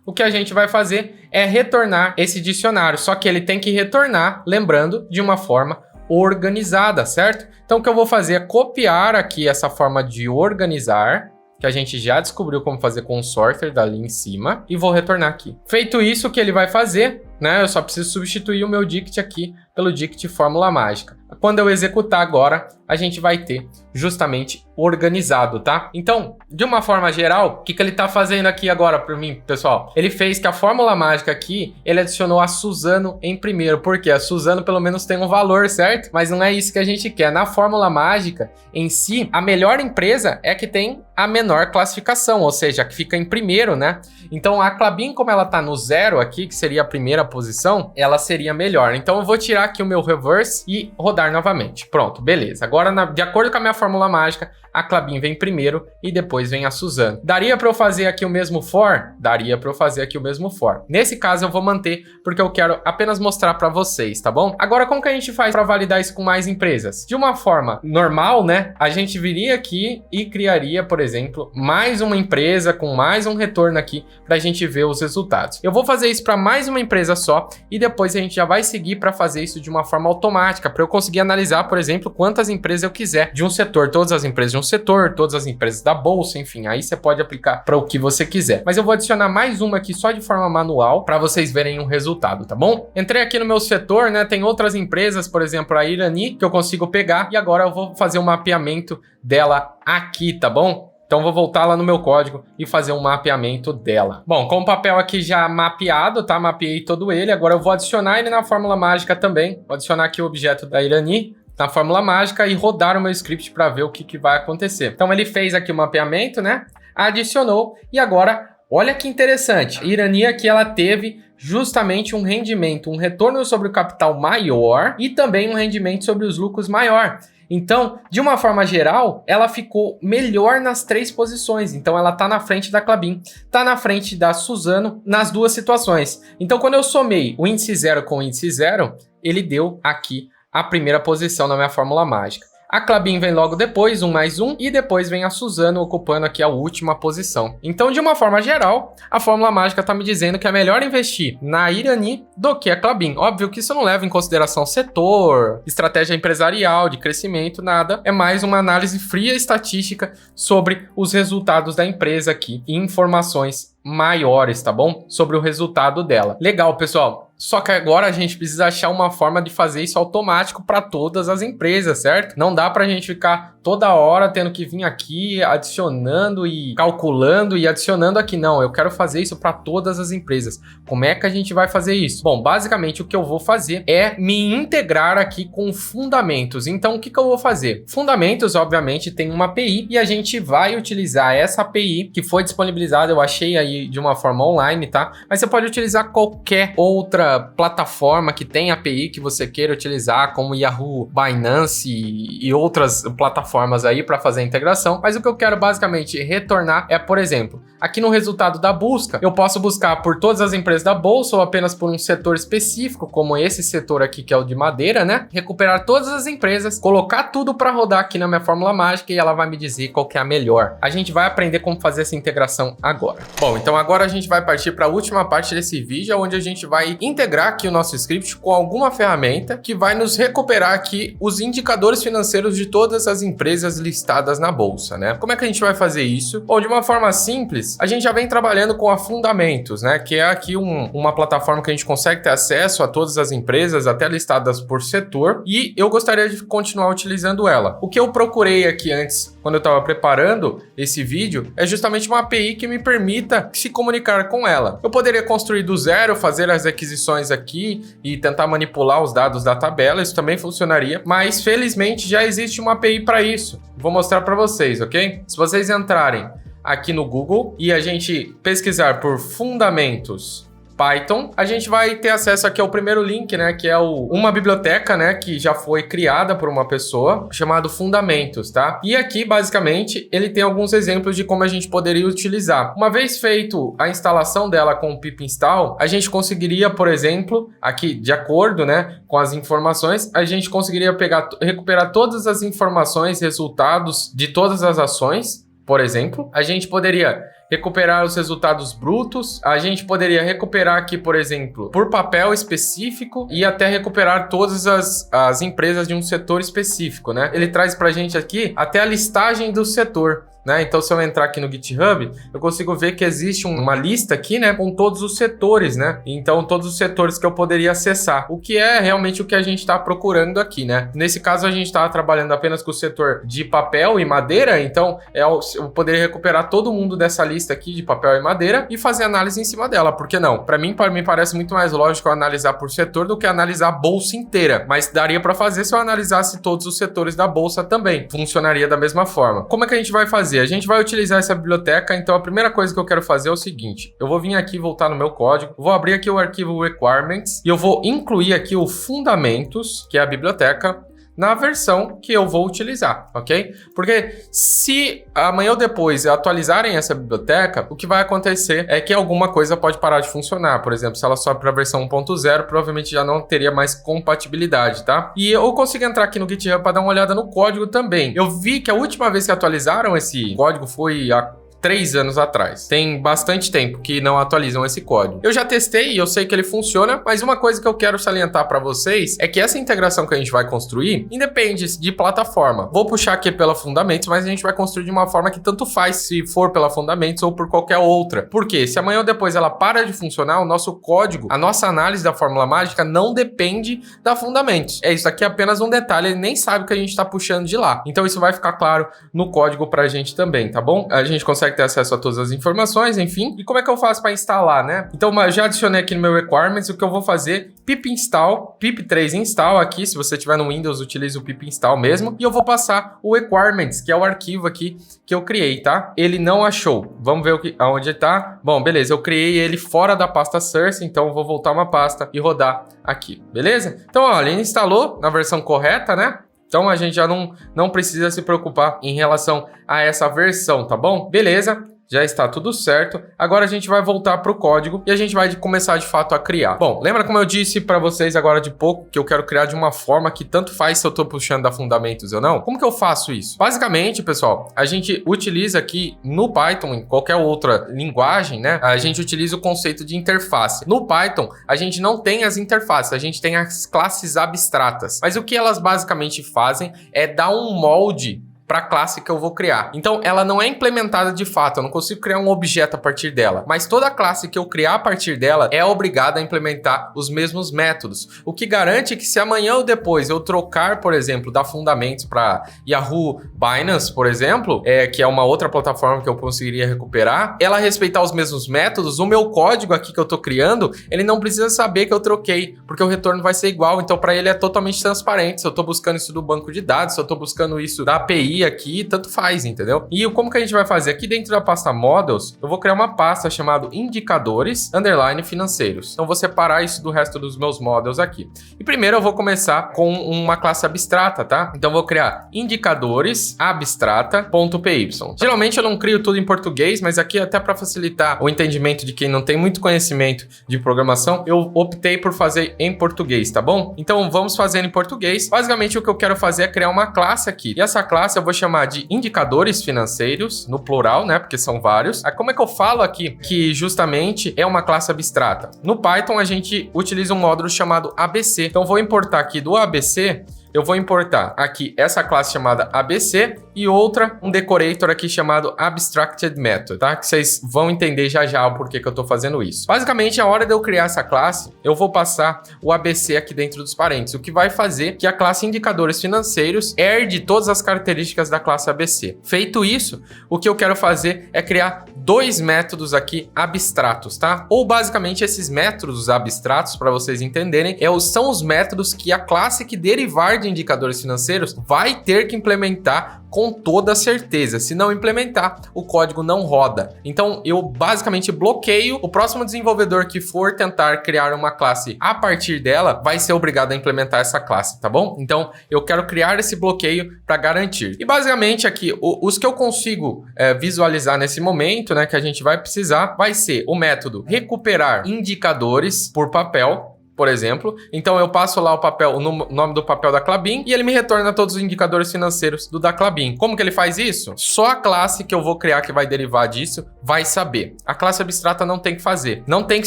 o que a gente vai fazer é retornar esse dicionário, só que ele tem que retornar, lembrando, de uma forma organizada, certo? Então, o que eu vou fazer é copiar aqui essa forma de organizar, que a gente já descobriu como fazer com o sorter dali em cima, e vou retornar aqui. Feito isso, o que ele vai fazer, né? Eu só preciso substituir o meu dict aqui pelo dict fórmula mágica. Quando eu executar agora, a gente vai ter justamente organizado, tá? Então, de uma forma geral, o que ele tá fazendo aqui agora para mim, pessoal? Ele fez que a fórmula mágica aqui, ele adicionou a Suzano em primeiro, porque a Suzano pelo menos tem um valor, certo? Mas não é isso que a gente quer. Na fórmula mágica, em si, a melhor empresa é que tem a menor classificação, ou seja, que fica em primeiro, né? Então, a Klabin, como ela tá no 0 aqui, que seria a primeira posição, ela seria melhor. Então, eu vou tirar aqui o meu reverse e rodar novamente. Pronto, beleza. Agora, de acordo com a minha fórmula mágica, a Klabin vem primeiro e depois vem a Suzano. Daria para eu fazer aqui o mesmo for? Daria para eu fazer aqui o mesmo for. Nesse caso, eu vou manter, porque eu quero apenas mostrar para vocês, tá bom? Agora, como que a gente faz para validar isso com mais empresas? De uma forma normal, né? A gente viria aqui e criaria, por exemplo, mais uma empresa com mais um retorno aqui para a gente ver os resultados. Eu vou fazer isso para mais uma empresa só e depois a gente já vai seguir para fazer isso de uma forma automática, para eu conseguir analisar, por exemplo, quantas empresas eu quiser de um setor, todas as empresas de um setor, todas as empresas da bolsa, enfim, aí você pode aplicar para o que você quiser. Mas eu vou adicionar mais uma aqui só de forma manual para vocês verem o resultado, tá bom? Entrei aqui no meu setor, né? Tem outras empresas, por exemplo, a Irani, que eu consigo pegar e agora eu vou fazer um mapeamento dela aqui, tá bom? Então, vou voltar lá no meu código e fazer um mapeamento dela. Bom, com o papel aqui já mapeado, tá? Mapeei todo ele. Agora eu vou adicionar ele na fórmula mágica também. Vou adicionar aqui o objeto da Irani na fórmula mágica e rodar o meu script para ver o que vai acontecer. Então, ele fez aqui o mapeamento, né? Adicionou e agora, olha que interessante. A Irani aqui, ela teve justamente um rendimento, um retorno sobre o capital maior e também um rendimento sobre os lucros maior. Então, de uma forma geral, ela ficou melhor nas 3 posições. Então, ela tá na frente da Klabin, tá na frente da Suzano nas 2 situações. Então, quando eu somei o índice 0 com o índice 0, ele deu aqui a primeira posição na minha fórmula mágica. A Klabin vem logo depois, 1 mais 1, e depois vem a Suzano ocupando aqui a última posição. Então, de uma forma geral, a fórmula mágica está me dizendo que é melhor investir na Irani do que a Klabin. Óbvio que isso não leva em consideração setor, estratégia empresarial, de crescimento, nada. É mais uma análise fria estatística sobre os resultados da empresa aqui e informações maiores, tá bom? Sobre o resultado dela. Legal, pessoal. Só que agora a gente precisa achar uma forma de fazer isso automático para todas as empresas, certo? Não dá para a gente ficar toda hora tendo que vir aqui adicionando e calculando e adicionando aqui. Não, eu quero fazer isso para todas as empresas. Como é que a gente vai fazer isso? Bom, basicamente o que eu vou fazer é me integrar aqui com fundamentos. Então, o que eu vou fazer? Fundamentos, obviamente, tem uma API e a gente vai utilizar essa API que foi disponibilizada, eu achei aí de uma forma online, tá? Mas você pode utilizar qualquer outra outra plataforma que tem API que você queira utilizar, como Yahoo, Binance e outras plataformas aí para fazer a integração. Mas o que eu quero basicamente retornar é, por exemplo, aqui no resultado da busca, eu posso buscar por todas as empresas da bolsa ou apenas por um setor específico, como esse setor aqui que é o de madeira, né? Recuperar todas as empresas, colocar tudo para rodar aqui na minha fórmula mágica e ela vai me dizer qual que é a melhor. A gente vai aprender como fazer essa integração agora. Bom, então agora a gente vai partir para a última parte desse vídeo, onde a gente vai integrar aqui o nosso script com alguma ferramenta que vai nos recuperar aqui os indicadores financeiros de todas as empresas listadas na bolsa, né? Como é que a gente vai fazer isso? Bom, de uma forma simples, a gente já vem trabalhando com a Fundamentos, né? Que é aqui uma plataforma que a gente consegue ter acesso a todas as empresas, até listadas por setor, e eu gostaria de continuar utilizando ela. O que eu procurei aqui antes, quando eu estava preparando esse vídeo, é justamente uma API que me permita se comunicar com ela. Eu poderia construir do zero, fazer as aquisições aqui e tentar manipular os dados da tabela, isso também funcionaria, mas felizmente já existe uma API para isso. Vou mostrar para vocês, ok? Se vocês entrarem aqui no Google e a gente pesquisar por Fundamentos Python, a gente vai ter acesso aqui ao primeiro link, né, que é uma biblioteca, né, que já foi criada por uma pessoa, chamado Fundamentos, tá? E aqui, basicamente, ele tem alguns exemplos de como a gente poderia utilizar. Uma vez feito a instalação dela com o pip install, a gente conseguiria, por exemplo, aqui, de acordo, né, com as informações, a gente conseguiria recuperar todas as informações, resultados de todas as ações. Por exemplo, a gente poderia recuperar os resultados brutos, a gente poderia recuperar aqui, por exemplo, por papel específico e até recuperar todas as empresas de um setor específico, né? Ele traz pra gente aqui até a listagem do setor, né? Então, se eu entrar aqui no GitHub, eu consigo ver que existe uma lista aqui, né, com todos os setores, né? Então, todos os setores que eu poderia acessar, o que é realmente o que a gente está procurando aqui, né? Nesse caso, a gente está trabalhando apenas com o setor de papel e madeira, então eu poderia recuperar todo mundo dessa lista aqui de papel e madeira e fazer análise em cima dela. Por que não? Para mim parece muito mais lógico eu analisar por setor do que analisar a bolsa inteira, mas daria para fazer se eu analisasse todos os setores da bolsa também. Funcionaria da mesma forma. Como é que a gente vai fazer? A gente vai utilizar essa biblioteca, então a primeira coisa que eu quero fazer é o seguinte: eu vou vir aqui, voltar no meu código, vou abrir aqui o arquivo requirements e eu vou incluir aqui o Fundamentos, que é a biblioteca, na versão que eu vou utilizar, ok? Porque se amanhã ou depois atualizarem essa biblioteca, o que vai acontecer é que alguma coisa pode parar de funcionar. Por exemplo, se ela sobe para a versão 1.0, provavelmente já não teria mais compatibilidade, tá? E eu consigo entrar aqui no GitHub para dar uma olhada no código também. Eu vi que a última vez que atualizaram esse código foi há 3 anos atrás. Tem bastante tempo que não atualizam esse código. Eu já testei e eu sei que ele funciona, mas uma coisa que eu quero salientar para vocês é que essa integração que a gente vai construir independe de plataforma. Vou puxar aqui pela Fundamentos, mas a gente vai construir de uma forma que tanto faz se for pela Fundamentos ou por qualquer outra. Porque se amanhã ou depois ela para de funcionar, o nosso código, a nossa análise da fórmula mágica não depende da Fundamentos. Isso aqui é apenas um detalhe, ele nem sabe que a gente está puxando de lá. Então isso vai ficar claro no código para a gente também, tá bom? A gente consegue ter acesso a todas as informações, enfim. E como é que eu faço para instalar, né? Então, eu já adicionei aqui no meu requirements, o que eu vou fazer, pip install, pip3 install aqui, se você tiver no Windows, utilize o pip install mesmo, e eu vou passar o requirements, que é o arquivo aqui que eu criei, tá? Ele não achou. Vamos ver aonde ele tá. Bom, beleza, eu criei ele fora da pasta source, então eu vou voltar uma pasta e rodar aqui, beleza? Então, olha, ele instalou na versão correta, né? Então a gente já não precisa se preocupar em relação a essa versão, tá bom? Beleza. Já está tudo certo. Agora a gente vai voltar para o código e a gente vai começar de fato a criar. Bom, lembra como eu disse para vocês agora de pouco que eu quero criar de uma forma que tanto faz se eu estou puxando da Fundamentos ou não? Como que eu faço isso? Basicamente, pessoal, a gente utiliza aqui no Python, em qualquer outra linguagem, né? A gente utiliza o conceito de interface. No Python, a gente não tem as interfaces, a gente tem as classes abstratas. Mas o que elas basicamente fazem é dar um molde para a classe que eu vou criar. Então, ela não é implementada de fato, eu não consigo criar um objeto a partir dela, mas toda classe que eu criar a partir dela é obrigada a implementar os mesmos métodos, o que garante que se amanhã ou depois eu trocar, por exemplo, da Fundamentos para Yahoo Binance, por exemplo, que é uma outra plataforma que eu conseguiria recuperar, ela respeitar os mesmos métodos, o meu código aqui que eu estou criando, ele não precisa saber que eu troquei, porque o retorno vai ser igual, então para ele é totalmente transparente, se eu estou buscando isso do banco de dados, se eu estou buscando isso da API, categoria aqui, tanto faz, entendeu? E como que a gente vai fazer? Aqui dentro da pasta Models, eu vou criar uma pasta chamada Indicadores, _ Financeiros. Então, vou separar isso do resto dos meus models aqui. E primeiro eu vou começar com uma classe abstrata, tá? Então, eu vou criar indicadores abstrata.py. Geralmente eu não crio tudo em português, mas aqui até para facilitar o entendimento de quem não tem muito conhecimento de programação, eu optei por fazer em português, tá bom? Então, vamos fazer em português. Basicamente, o que eu quero fazer é criar uma classe aqui. E essa classe eu vou chamar de indicadores financeiros, no plural, né? Porque são vários. Aí, como é que eu falo aqui que justamente é uma classe abstrata? No Python, a gente utiliza um módulo chamado ABC. Então, vou importar aqui do ABC. Eu vou importar aqui essa classe chamada ABC e outra, um decorator aqui chamado Abstracted Method, tá? Que vocês vão entender já já o porquê que eu tô fazendo isso. Basicamente, a hora de eu criar essa classe, eu vou passar o ABC aqui dentro dos parênteses, o que vai fazer que a classe Indicadores Financeiros herde todas as características da classe ABC. Feito isso, o que eu quero fazer é criar dois métodos aqui abstratos, tá? Ou basicamente esses métodos abstratos, para vocês entenderem, são os métodos que a classe que derivar de indicadores financeiros vai ter que implementar com toda certeza. Se não implementar, o código não roda. Então, eu basicamente bloqueio. O próximo desenvolvedor que for tentar criar uma classe a partir dela vai ser obrigado a implementar essa classe, tá bom? Então, eu quero criar esse bloqueio para garantir. E basicamente aqui, os que eu consigo visualizar nesse momento, né, que a gente vai precisar, vai ser o método recuperar indicadores por papel, por exemplo. Então eu passo lá o nome do papel da Klabin e ele me retorna todos os indicadores financeiros do da Klabin. Como que ele faz isso? Só a classe que eu vou criar que vai derivar disso vai saber. A classe abstrata não tem que fazer, não tem que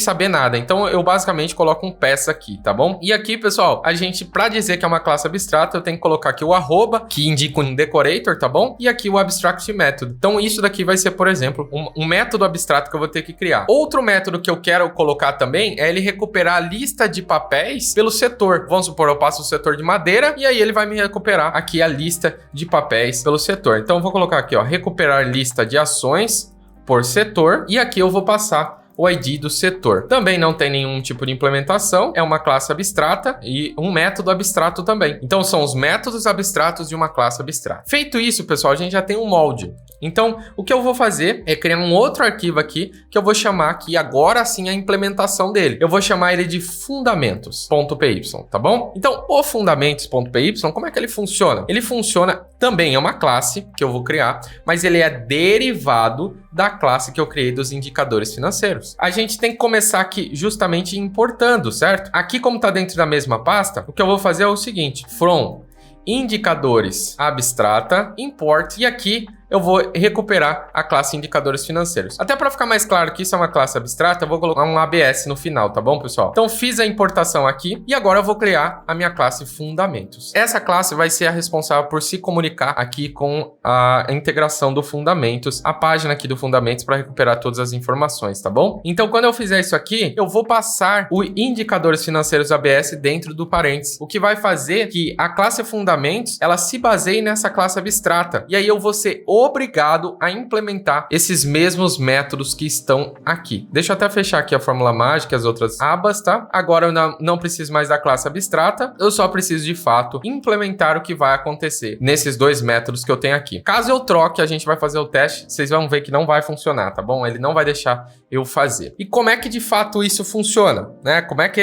saber nada. Então eu basicamente coloco um peça aqui, tá bom? E aqui, pessoal, a gente, para dizer que é uma classe abstrata, eu tenho que colocar aqui o arroba, que indica um decorator, tá bom? E aqui o abstract method. Então isso daqui vai ser, por exemplo, um método abstrato que eu vou ter que criar. Outro método que eu quero colocar também é ele recuperar a lista de papéis pelo setor. Vamos supor, eu passo o setor de madeira e aí ele vai me recuperar aqui a lista de papéis pelo setor. Então eu vou colocar aqui, ó, recuperar lista de ações por setor e aqui eu vou passar o ID do setor. Também não tem nenhum tipo de implementação, é uma classe abstrata e um método abstrato também. Então são os métodos abstratos de uma classe abstrata. Feito isso, pessoal, a gente já tem um molde. Então, o que eu vou fazer é criar um outro arquivo aqui que eu vou chamar aqui agora sim a implementação dele. Eu vou chamar ele de fundamentos.py, tá bom? Então, o fundamentos.py, como é que ele funciona? Ele funciona também, é uma classe que eu vou criar, mas ele é derivado da classe que eu criei dos indicadores financeiros. A gente tem que começar aqui justamente importando, certo? Aqui, como está dentro da mesma pasta, o que eu vou fazer é o seguinte: from indicadores abstrata, import, e aqui eu vou recuperar a classe indicadores financeiros. Até para ficar mais claro que isso é uma classe abstrata, eu vou colocar um ABS no final, tá bom, pessoal? Então fiz a importação aqui e agora eu vou criar a minha classe fundamentos. Essa classe vai ser a responsável por se comunicar aqui com a integração do fundamentos, a página aqui do fundamentos para recuperar todas as informações, tá bom? Então quando eu fizer isso aqui, eu vou passar o indicadores financeiros ABS dentro do parênteses, o que vai fazer que a classe fundamentos, ela se baseie nessa classe abstrata. E aí eu vou ser obrigado a implementar esses mesmos métodos que estão aqui. Deixa eu até fechar aqui a fórmula mágica e as outras abas, tá? Agora eu não preciso mais da classe abstrata, eu só preciso de fato implementar o que vai acontecer nesses dois métodos que eu tenho aqui. Caso eu troque, a gente vai fazer o teste, vocês vão ver que não vai funcionar, tá bom? Ele não vai deixar eu fazer. E como é que de fato isso funciona, né? Como é que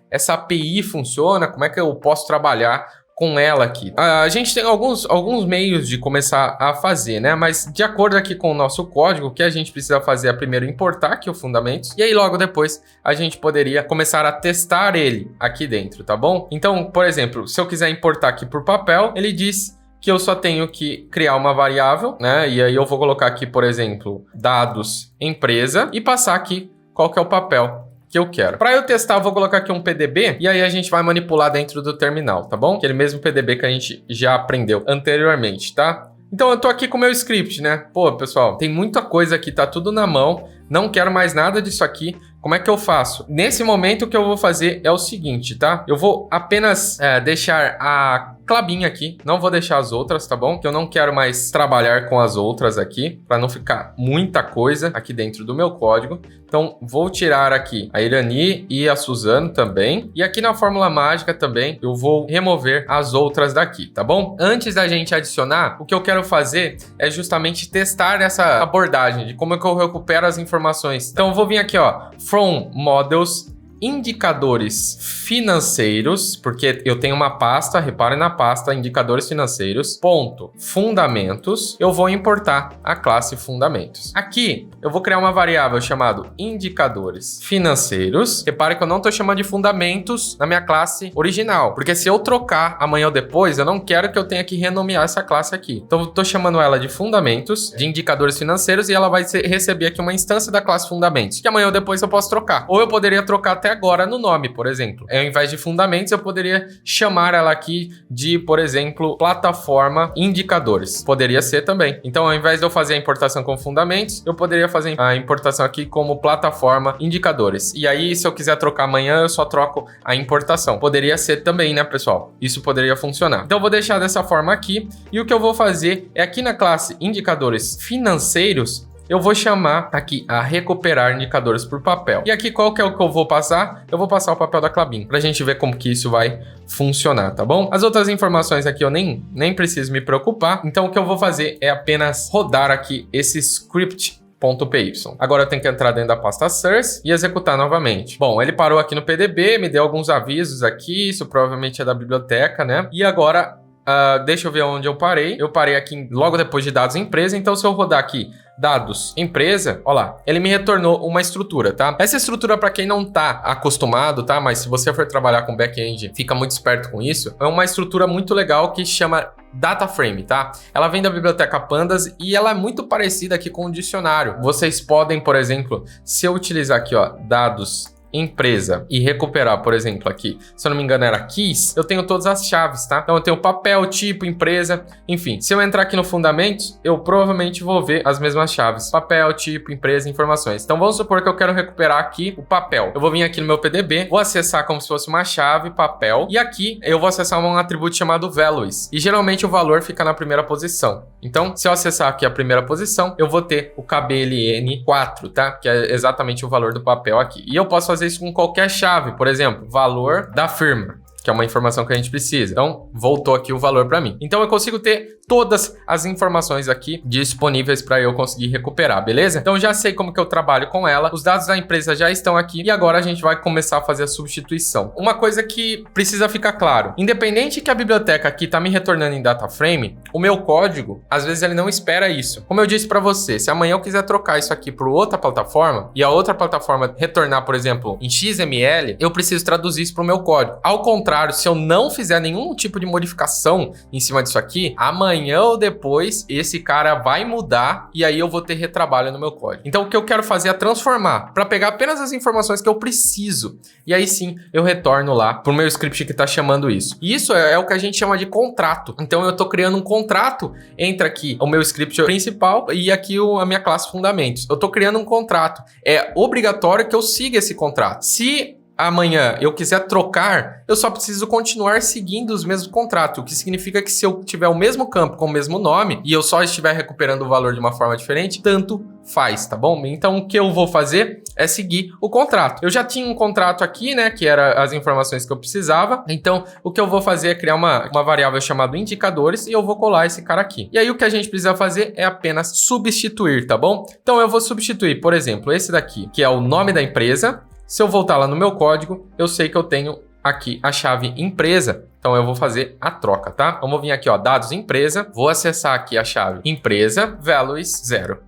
essa API funciona? Como é que eu posso trabalhar com ela aqui? A gente tem alguns meios de começar a fazer, né? Mas de acordo aqui com o nosso código, o que a gente precisa fazer é primeiro importar aqui o fundamentos e aí logo depois a gente poderia começar a testar ele aqui dentro, tá bom? Então, por exemplo, se eu quiser importar aqui por papel, ele diz que eu só tenho que criar uma variável, né? E aí eu vou colocar aqui, por exemplo, dados empresa e passar aqui qual que é o papel que eu quero. Para eu testar, eu vou colocar aqui um PDB e aí a gente vai manipular dentro do terminal, tá bom? Aquele mesmo PDB que a gente já aprendeu anteriormente, tá? Então eu tô aqui com o meu script, né? Pô, pessoal, tem muita coisa aqui, tá tudo na mão, não quero mais nada disso aqui. Como é que eu faço? Nesse momento, o que eu vou fazer é o seguinte, tá? Eu vou apenas deixar a Klabin aqui, não vou deixar as outras, tá bom? Que eu não quero mais trabalhar com as outras aqui, para não ficar muita coisa aqui dentro do meu código. Então, vou tirar aqui a Irani e a Suzano também. E aqui na fórmula mágica também, eu vou remover as outras daqui, tá bom? Antes da gente adicionar, o que eu quero fazer é justamente testar essa abordagem de como é que eu recupero as informações. Então, eu vou vir aqui, ó, from models, indicadores financeiros, porque eu tenho uma pasta, reparem na pasta, indicadores financeiros, ponto, fundamentos, eu vou importar a classe fundamentos. Aqui, eu vou criar uma variável chamada indicadores financeiros. Reparem que eu não estou chamando de fundamentos na minha classe original, porque se eu trocar amanhã ou depois, eu não quero que eu tenha que renomear essa classe aqui. Então, eu estou chamando ela de fundamentos, de indicadores financeiros, e ela vai receber aqui uma instância da classe fundamentos, que amanhã ou depois eu posso trocar. Ou eu poderia trocar até agora no nome, por exemplo. Ao invés de fundamentos, eu poderia chamar ela aqui de, por exemplo, plataforma indicadores. Poderia ser também. Então, ao invés de eu fazer a importação com fundamentos, eu poderia fazer a importação aqui como plataforma indicadores. E aí, se eu quiser trocar amanhã, eu só troco a importação. Poderia ser também, né, pessoal? Isso poderia funcionar. Então, eu vou deixar dessa forma aqui. E o que eu vou fazer é aqui na classe indicadores financeiros, eu vou chamar aqui a recuperar indicadores por papel. E aqui qual que é o que eu vou passar? Eu vou passar o papel da Klabin, pra gente ver como que isso vai funcionar, tá bom? As outras informações aqui eu nem preciso me preocupar. Então o que eu vou fazer é apenas rodar aqui esse script.py. Agora eu tenho que entrar dentro da pasta source e executar novamente. Bom, ele parou aqui no PDB, me deu alguns avisos aqui, isso provavelmente é da biblioteca, né? E agora, deixa eu ver onde eu parei. Eu parei aqui logo depois de dados empresa, então se eu rodar aqui dados empresa, ó lá, ele me retornou uma estrutura, tá? Essa estrutura, para quem não tá acostumado, tá? Mas se você for trabalhar com back-end, fica muito esperto com isso. É uma estrutura muito legal que chama Data Frame, tá? Ela vem da biblioteca Pandas e ela é muito parecida aqui com o dicionário. Vocês podem, por exemplo, se eu utilizar aqui, ó, dados empresa e recuperar, por exemplo, aqui, se eu não me engano era keys, eu tenho todas as chaves, tá? Então eu tenho papel, tipo, empresa, enfim. Se eu entrar aqui no fundamentos, eu provavelmente vou ver as mesmas chaves. Papel, tipo, empresa, informações. Então vamos supor que eu quero recuperar aqui o papel. Eu vou vir aqui no meu PDB, vou acessar como se fosse uma chave, papel, e aqui eu vou acessar um atributo chamado values. E geralmente o valor fica na primeira posição. Então, se eu acessar aqui a primeira posição, eu vou ter o KBLN4, tá? Que é exatamente o valor do papel aqui. E eu posso fazer isso com qualquer chave, por exemplo, valor da firma, que é uma informação que a gente precisa. Então, voltou aqui o valor para mim. Então, eu consigo ter todas as informações aqui disponíveis para eu conseguir recuperar, beleza? Então, já sei como que eu trabalho com ela. Os dados da empresa já estão aqui e agora a gente vai começar a fazer a substituição. Uma coisa que precisa ficar claro, independente que a biblioteca aqui tá me retornando em data frame, o meu código, às vezes ele não espera isso. Como eu disse para você, se amanhã eu quiser trocar isso aqui para outra plataforma e a outra plataforma retornar, por exemplo, em XML, eu preciso traduzir isso para o meu código. Ao contrário, se eu não fizer nenhum tipo de modificação em cima disso aqui, amanhã ou depois esse cara vai mudar e aí eu vou ter retrabalho no meu código. Então o que eu quero fazer é transformar para pegar apenas as informações que eu preciso e aí sim eu retorno lá pro meu script que está chamando isso. E isso é o que a gente chama de contrato. Então eu estou criando um contrato entre aqui o meu script principal e aqui a minha classe fundamentos. Eu estou criando um contrato. É obrigatório que eu siga esse contrato. Se amanhã eu quiser trocar, eu só preciso continuar seguindo os mesmos contratos, o que significa que se eu tiver o mesmo campo com o mesmo nome e eu só estiver recuperando o valor de uma forma diferente, tanto faz, tá bom? Então o que eu vou fazer é seguir o contrato. Eu já tinha um contrato aqui, né, que era as informações que eu precisava, então o que eu vou fazer é criar uma variável chamada indicadores e eu vou colar esse cara aqui. E aí o que a gente precisa fazer é apenas substituir, tá bom? Então eu vou substituir, por exemplo, esse daqui, que é o nome da empresa. Se eu voltar lá no meu código, eu sei que eu tenho aqui a chave empresa. Então eu vou fazer a troca, tá? Vamos vir aqui, ó, dados empresa. Vou acessar aqui a chave empresa, values 0.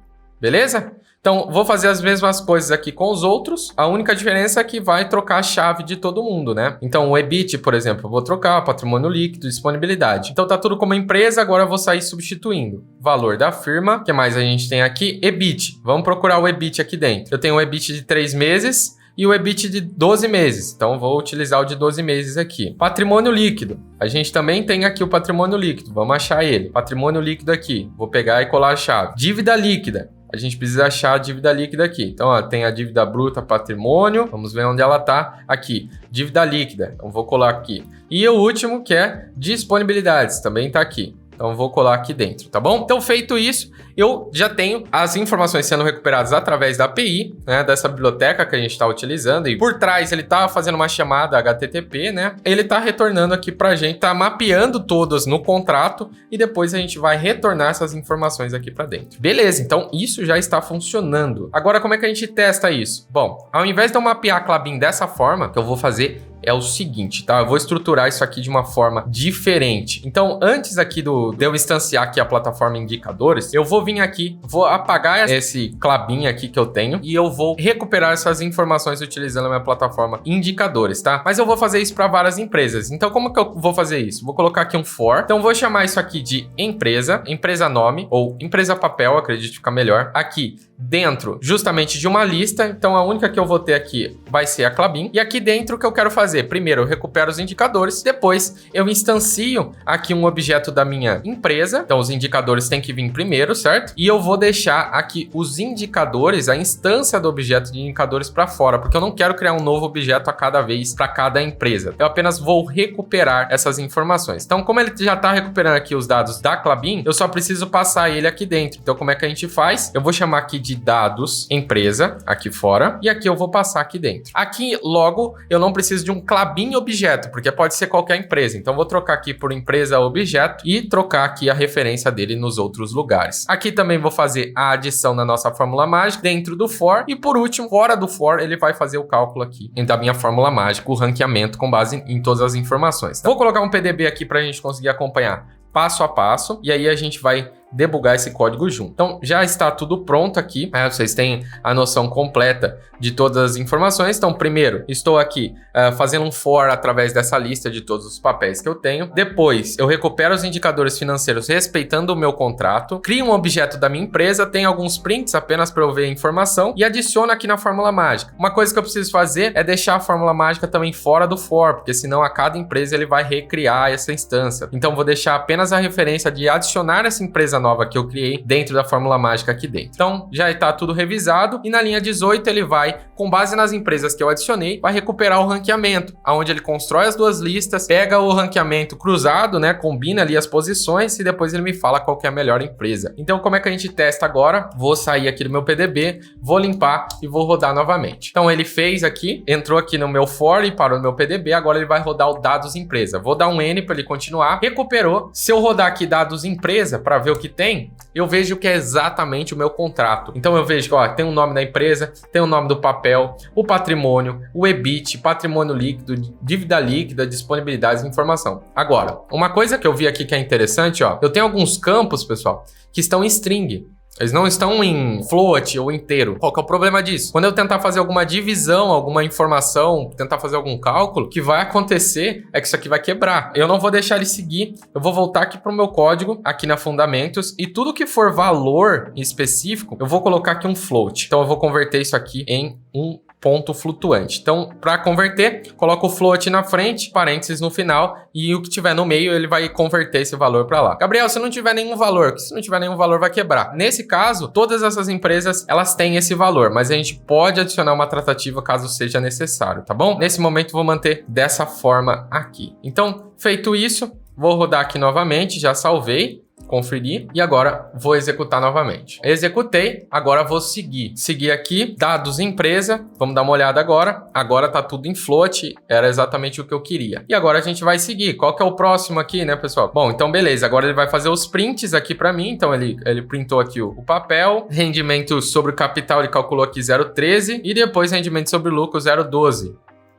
Beleza? Então vou fazer as mesmas coisas aqui com os outros. A única diferença é que vai trocar a chave de todo mundo, né? Então o EBIT, por exemplo, eu vou trocar patrimônio líquido, disponibilidade. Então tá tudo como empresa, agora eu vou sair substituindo. Valor da firma. O que mais a gente tem aqui? EBIT. Vamos procurar o EBIT aqui dentro. Eu tenho o EBIT de 3 meses. E o EBIT de 12 meses. Então, vou utilizar o de 12 meses aqui. Patrimônio líquido. A gente também tem aqui o patrimônio líquido. Vamos achar ele. Patrimônio líquido aqui. Vou pegar e colar a chave. Dívida líquida. a gente precisa achar a dívida líquida aqui. Então, ó, tem a dívida bruta, patrimônio. Vamos ver onde ela tá. Aqui, dívida líquida. Então, vou colar aqui. E o último, que é disponibilidades, também tá aqui. Então, vou colar aqui dentro, tá bom? Então, feito isso, eu já tenho as informações sendo recuperadas através da API, né, dessa biblioteca que a gente está utilizando. E por trás, ele tá fazendo uma chamada HTTP, né? Ele tá retornando aqui pra gente, tá mapeando todas no contrato e depois a gente vai retornar essas informações aqui pra dentro. Beleza, então isso já está funcionando. Agora, como é que a gente testa isso? Bom, ao invés de eu mapear a Klabin dessa forma, que eu vou fazer é o seguinte, tá? Eu vou estruturar isso aqui de uma forma diferente. Então, antes aqui de eu instanciar aqui a plataforma indicadores, eu vou vir aqui, vou apagar esse Klabin aqui que eu tenho e eu vou recuperar essas informações utilizando a minha plataforma indicadores, tá? Mas eu vou fazer isso para várias empresas. Então, como que eu vou fazer isso? Vou colocar aqui um for. Então, vou chamar isso aqui de empresa, empresa nome ou empresa papel, acredito que fica melhor. Aqui dentro, justamente de uma lista. Então, a única que eu vou ter aqui vai ser a Klabin. E aqui dentro, o que eu quero fazer? Primeiro, eu recupero os indicadores. Depois, eu instancio aqui um objeto da minha empresa. Então, os indicadores têm que vir primeiro, certo? E eu vou deixar aqui os indicadores, a instância do objeto de indicadores para fora, porque eu não quero criar um novo objeto a cada vez para cada empresa. Eu apenas vou recuperar essas informações. Então, como ele já está recuperando aqui os dados da Klabin, eu só preciso passar ele aqui dentro. Então, como é que a gente faz? Eu vou chamar aqui de dados empresa, aqui fora, e aqui eu vou passar aqui dentro. Aqui, logo, eu não preciso de um Klabin objeto, porque pode ser qualquer empresa. Então, vou trocar aqui por empresa objeto e trocar aqui a referência dele nos outros lugares. Aqui também vou fazer a adição na nossa fórmula mágica dentro do for. E por último, fora do for, ele vai fazer o cálculo aqui da minha fórmula mágica, o ranqueamento com base em todas as informações. Vou colocar um PDB aqui para a gente conseguir acompanhar passo a passo, e aí a gente vai debugar esse código junto. Então, já está tudo pronto aqui, né? Vocês têm a noção completa de todas as informações. Então, primeiro, estou aqui fazendo um for através dessa lista de todos os papéis que eu tenho. Depois, eu recupero os indicadores financeiros respeitando o meu contrato, crio um objeto da minha empresa, tem alguns prints apenas para eu ver a informação e adiciono aqui na fórmula mágica. Uma coisa que eu preciso fazer é deixar a fórmula mágica também fora do for, porque senão a cada empresa ele vai recriar essa instância. Então, vou deixar apenas a referência de adicionar essa empresa nova que eu criei dentro da fórmula mágica aqui dentro. Então, já está tudo revisado e na linha 18 ele vai, com base nas empresas que eu adicionei, vai recuperar o ranqueamento, onde ele constrói as duas listas, pega o ranqueamento cruzado, né, combina ali as posições e depois ele me fala qual que é a melhor empresa. Então, como é que a gente testa agora? Vou sair aqui do meu PDB, vou limpar e vou rodar novamente. Então, ele fez aqui, entrou aqui no meu for e parou no meu PDB, agora ele vai rodar o dados empresa. Vou dar um N para ele continuar, recuperou. Se eu rodar aqui dados empresa para ver o que tem, eu vejo que é exatamente o meu contrato. Então eu vejo que ó, tem o nome da empresa, tem o nome do papel, o patrimônio, o EBIT, patrimônio líquido, dívida líquida, disponibilidades e informação. Agora, uma coisa que eu vi aqui que é interessante, ó, eu tenho alguns campos, pessoal, que estão em string. Eles não estão em float ou inteiro. Qual que é o problema disso? Quando eu tentar fazer alguma divisão, alguma informação, tentar fazer algum cálculo, o que vai acontecer é que isso aqui vai quebrar. Eu não vou deixar ele seguir. Eu vou voltar aqui para o meu código, aqui na fundamentos, e tudo que for valor específico, eu vou colocar aqui um float. Então eu vou converter isso aqui em um ponto flutuante. Então, para converter, coloco o float na frente, parênteses no final, e o que tiver no meio, ele vai converter esse valor para lá. Gabriel, se não tiver nenhum valor, que se não tiver nenhum valor, vai quebrar. Nesse caso, todas essas empresas, elas têm esse valor, mas a gente pode adicionar uma tratativa caso seja necessário, tá bom? Nesse momento, vou manter dessa forma aqui. Então, feito isso, vou rodar aqui novamente, já salvei. Conferir e agora vou executar novamente. Executei, agora vou seguir. Seguir aqui, dados empresa, vamos dar uma olhada agora. Agora tá tudo em float, era exatamente o que eu queria. E agora a gente vai seguir. Qual que é o próximo aqui, né, pessoal? Bom, então beleza, agora ele vai fazer os prints aqui para mim. Então ele printou aqui o papel, rendimento sobre o capital ele calculou aqui 0,13 e depois rendimento sobre o lucro 0,12.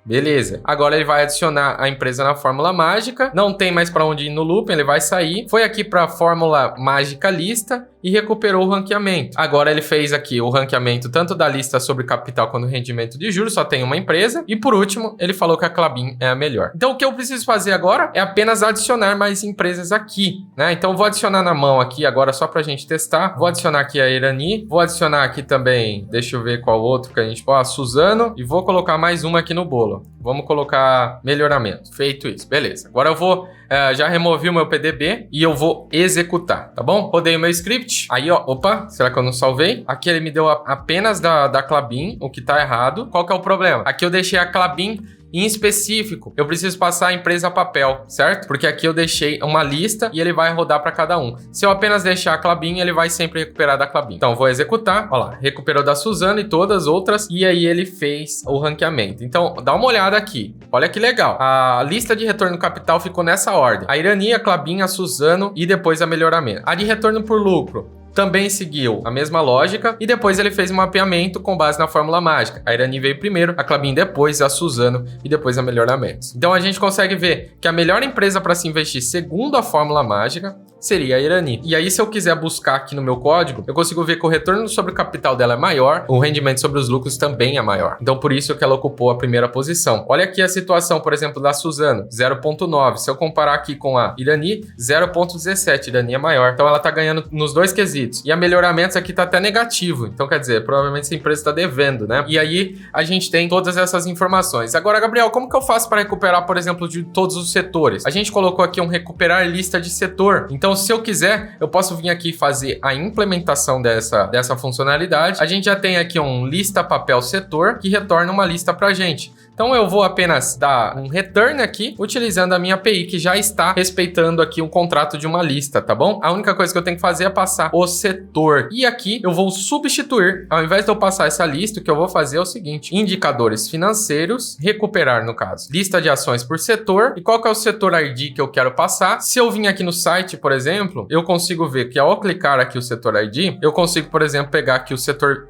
Beleza. Agora ele vai adicionar a empresa na fórmula mágica. Não tem mais para onde ir no loop, ele vai sair. Foi aqui para a fórmula mágica lista e recuperou o ranqueamento. Agora ele fez aqui o ranqueamento tanto da lista sobre capital quanto rendimento de juros, só tem uma empresa. E por último, ele falou que a Klabin é a melhor. Então o que eu preciso fazer agora é apenas adicionar mais empresas aqui, né? Então eu vou adicionar na mão aqui agora só para a gente testar. Vou adicionar aqui a Irani. Vou adicionar aqui também, deixa eu ver qual outro que a gente pode, a Suzano. E vou colocar mais uma aqui no bolo. Vamos colocar melhoramento. Feito isso, beleza. Agora eu vou, já removi o meu PDB e eu vou executar, tá bom? Rodei o meu script. Aí, ó, opa, será que eu não salvei? Aqui ele me deu apenas da Klabin, o que tá errado. Qual que é o problema? Aqui eu deixei a Klabin em específico. Eu preciso passar a empresa a papel, certo? Porque aqui eu deixei uma lista e ele vai rodar para cada um. Se eu apenas deixar a Klabin, ele vai sempre recuperar da Klabin. Então, vou executar. Olha lá, recuperou da Suzano e todas as outras. E aí ele fez o ranqueamento. Então, dá uma olhada aqui. Olha que legal. A lista de retorno capital ficou nessa ordem. A Irani, a Klabin, a Suzano e depois a melhoramento. A de retorno por lucro também seguiu a mesma lógica e depois ele fez um mapeamento com base na fórmula mágica. A Irani veio primeiro, a Klabin depois, a Suzano e depois a melhoramentos. Então a gente consegue ver que a melhor empresa para se investir segundo a fórmula mágica seria a Irani. E aí se eu quiser buscar aqui no meu código, eu consigo ver que o retorno sobre o capital dela é maior, o rendimento sobre os lucros também é maior. Então por isso que ela ocupou a primeira posição. Olha aqui a situação, por exemplo, da Suzano, 0,9. Se eu comparar aqui com a Irani, 0,17. Irani é maior. Então ela tá ganhando nos dois quesitos. E a melhoramentos aqui tá até negativo. Então, quer dizer, provavelmente essa empresa está devendo, né? E aí, a gente tem todas essas informações. Agora, Gabriel, como que eu faço para recuperar, por exemplo, de todos os setores? A gente colocou aqui um recuperar lista de setor. Então, se eu quiser, eu posso vir aqui e fazer a implementação dessa funcionalidade. A gente já tem aqui um lista papel setor que retorna uma lista pra gente. Então eu vou apenas dar um return aqui, utilizando a minha API, que já está respeitando aqui um contrato de uma lista, tá bom? A única coisa que eu tenho que fazer é passar o setor. E aqui eu vou substituir, ao invés de eu passar essa lista, o que eu vou fazer é o seguinte: indicadores financeiros, recuperar no caso, lista de ações por setor. E qual que é o setor ID que eu quero passar? Se eu vim aqui no site, por exemplo, eu consigo ver que ao clicar aqui o setor ID, eu consigo, por exemplo, pegar aqui o setor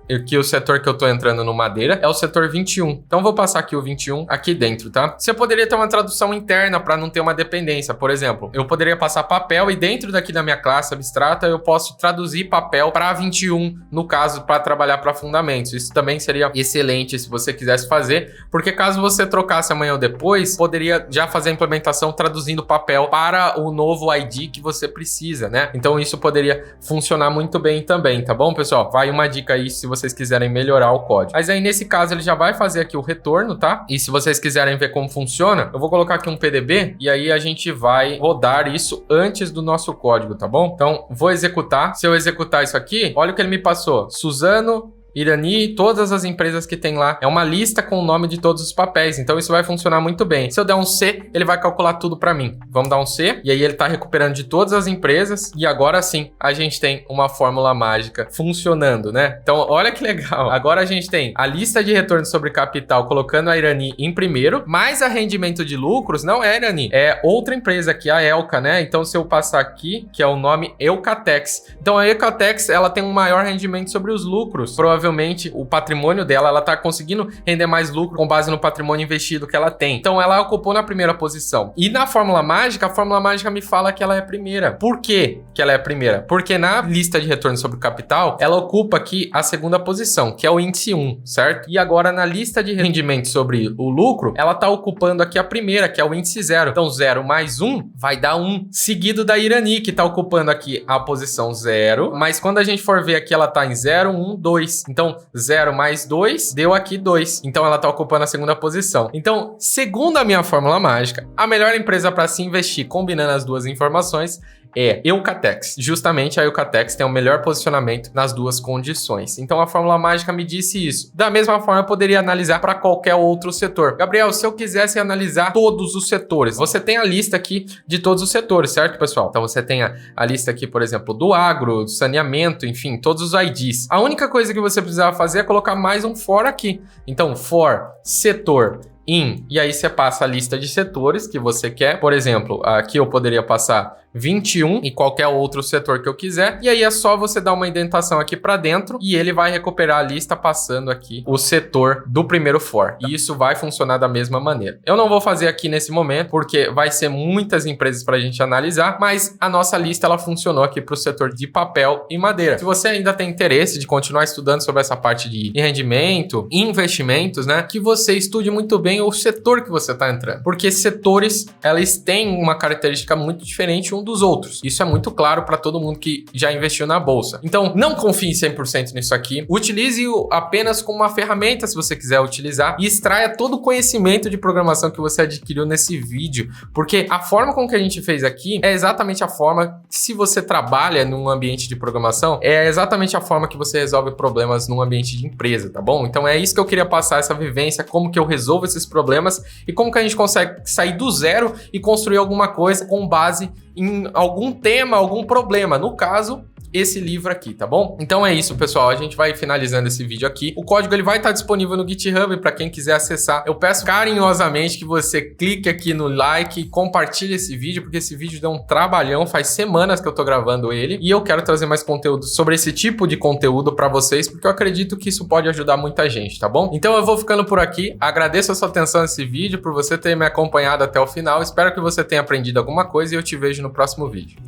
que eu tô entrando no madeira, é o setor 21. Então vou passar aqui o 21 aqui dentro, tá? Você poderia ter uma tradução interna para não ter uma dependência. Por exemplo, eu poderia passar papel e dentro daqui da minha classe abstrata eu posso traduzir papel para 21, no caso, para trabalhar para fundamentos. Isso também seria excelente se você quisesse fazer, porque caso você trocasse amanhã ou depois, poderia já fazer a implementação traduzindo papel para o novo ID que você precisa, né? Então isso poderia funcionar muito bem também, tá bom, pessoal? Vai uma dica aí se vocês quiserem melhorar o código. Mas aí nesse caso ele já vai fazer aqui o retorno, tá? E se vocês quiserem ver como funciona, eu vou colocar aqui um PDB e aí a gente vai rodar isso antes do nosso código, tá bom? Então, vou executar. Se eu executar isso aqui, olha o que ele me passou. Suzano, Irani, todas as empresas que tem lá. É uma lista com o nome de todos os papéis. Então isso vai funcionar muito bem. Se eu der um C, ele vai calcular tudo para mim. Vamos dar um C. E aí ele tá recuperando de todas as empresas. E agora sim, a gente tem uma fórmula mágica funcionando, né? Então olha que legal. Agora a gente tem a lista de retorno sobre capital colocando a Irani em primeiro. Mas a rendimento de lucros não é a Irani. É outra empresa aqui, a Elka, né? Então se eu passar aqui, que é o nome Eucatex. Então a Eucatex, ela tem um maior rendimento sobre os lucros. Provavelmente o patrimônio dela, ela tá conseguindo render mais lucro com base no patrimônio investido que ela tem. Então ela ocupou na primeira posição. E na fórmula mágica, a fórmula mágica me fala que ela é a primeira. Por quê que ela é a primeira? Porque na lista de retorno sobre o capital, ela ocupa aqui a segunda posição, que é o índice 1, certo? E agora na lista de rendimento sobre o lucro, ela tá ocupando aqui a primeira, que é o índice 0. Então 0 mais 1 vai dar 1, seguido da Irani, que tá ocupando aqui a posição 0, mas quando a gente for ver aqui, ela tá em 0, 1, 2. Então 0 mais 2 deu aqui 2. Então ela tá ocupando a segunda posição. Então, segundo a minha fórmula mágica, a melhor empresa para se investir combinando as duas informações é Eucatex. Justamente a Eucatex tem o melhor posicionamento nas duas condições. Então a fórmula mágica me disse isso. Da mesma forma, eu poderia analisar para qualquer outro setor. Gabriel, se eu quisesse analisar todos os setores, você tem a lista aqui de todos os setores, certo, pessoal? Então você tem a lista aqui, por exemplo, do agro, do saneamento, enfim, todos os IDs. A única coisa que você precisava fazer é colocar mais um for aqui. Então, for setor e aí você passa a lista de setores que você quer. Por exemplo, aqui eu poderia passar 21 e qualquer outro setor que eu quiser. E aí é só você dar uma indentação aqui para dentro e ele vai recuperar a lista passando aqui o setor do primeiro for. E isso vai funcionar da mesma maneira. Eu não vou fazer aqui nesse momento porque vai ser muitas empresas para a gente analisar, mas a nossa lista ela funcionou aqui para o setor de papel e madeira. Se você ainda tem interesse de continuar estudando sobre essa parte de rendimento, investimentos, né, que você estude muito bem o setor que você está entrando, porque setores elas têm uma característica muito diferente um dos outros. Isso é muito claro para todo mundo que já investiu na bolsa. Então, não confie 100% nisso aqui. Utilize-o apenas como uma ferramenta, se você quiser utilizar, e extraia todo o conhecimento de programação que você adquiriu nesse vídeo, porque a forma com que a gente fez aqui é exatamente a forma que, se você trabalha num ambiente de programação, é exatamente a forma que você resolve problemas num ambiente de empresa, tá bom? Então é isso que eu queria passar, essa vivência, como que eu resolvo esses problemas e como que a gente consegue sair do zero e construir alguma coisa com base em algum tema, algum problema. No caso, esse livro aqui, tá bom? Então é isso, pessoal. A gente vai finalizando esse vídeo aqui. O código ele vai estar disponível no GitHub para quem quiser acessar. Eu peço carinhosamente que você clique aqui no like e compartilhe esse vídeo, porque esse vídeo deu um trabalhão. Faz semanas que eu tô gravando ele e eu quero trazer mais conteúdo sobre esse tipo de conteúdo para vocês, porque eu acredito que isso pode ajudar muita gente, tá bom? Então eu vou ficando por aqui. Agradeço a sua atenção nesse vídeo, por você ter me acompanhado até o final. Espero que você tenha aprendido alguma coisa e eu te vejo no próximo vídeo.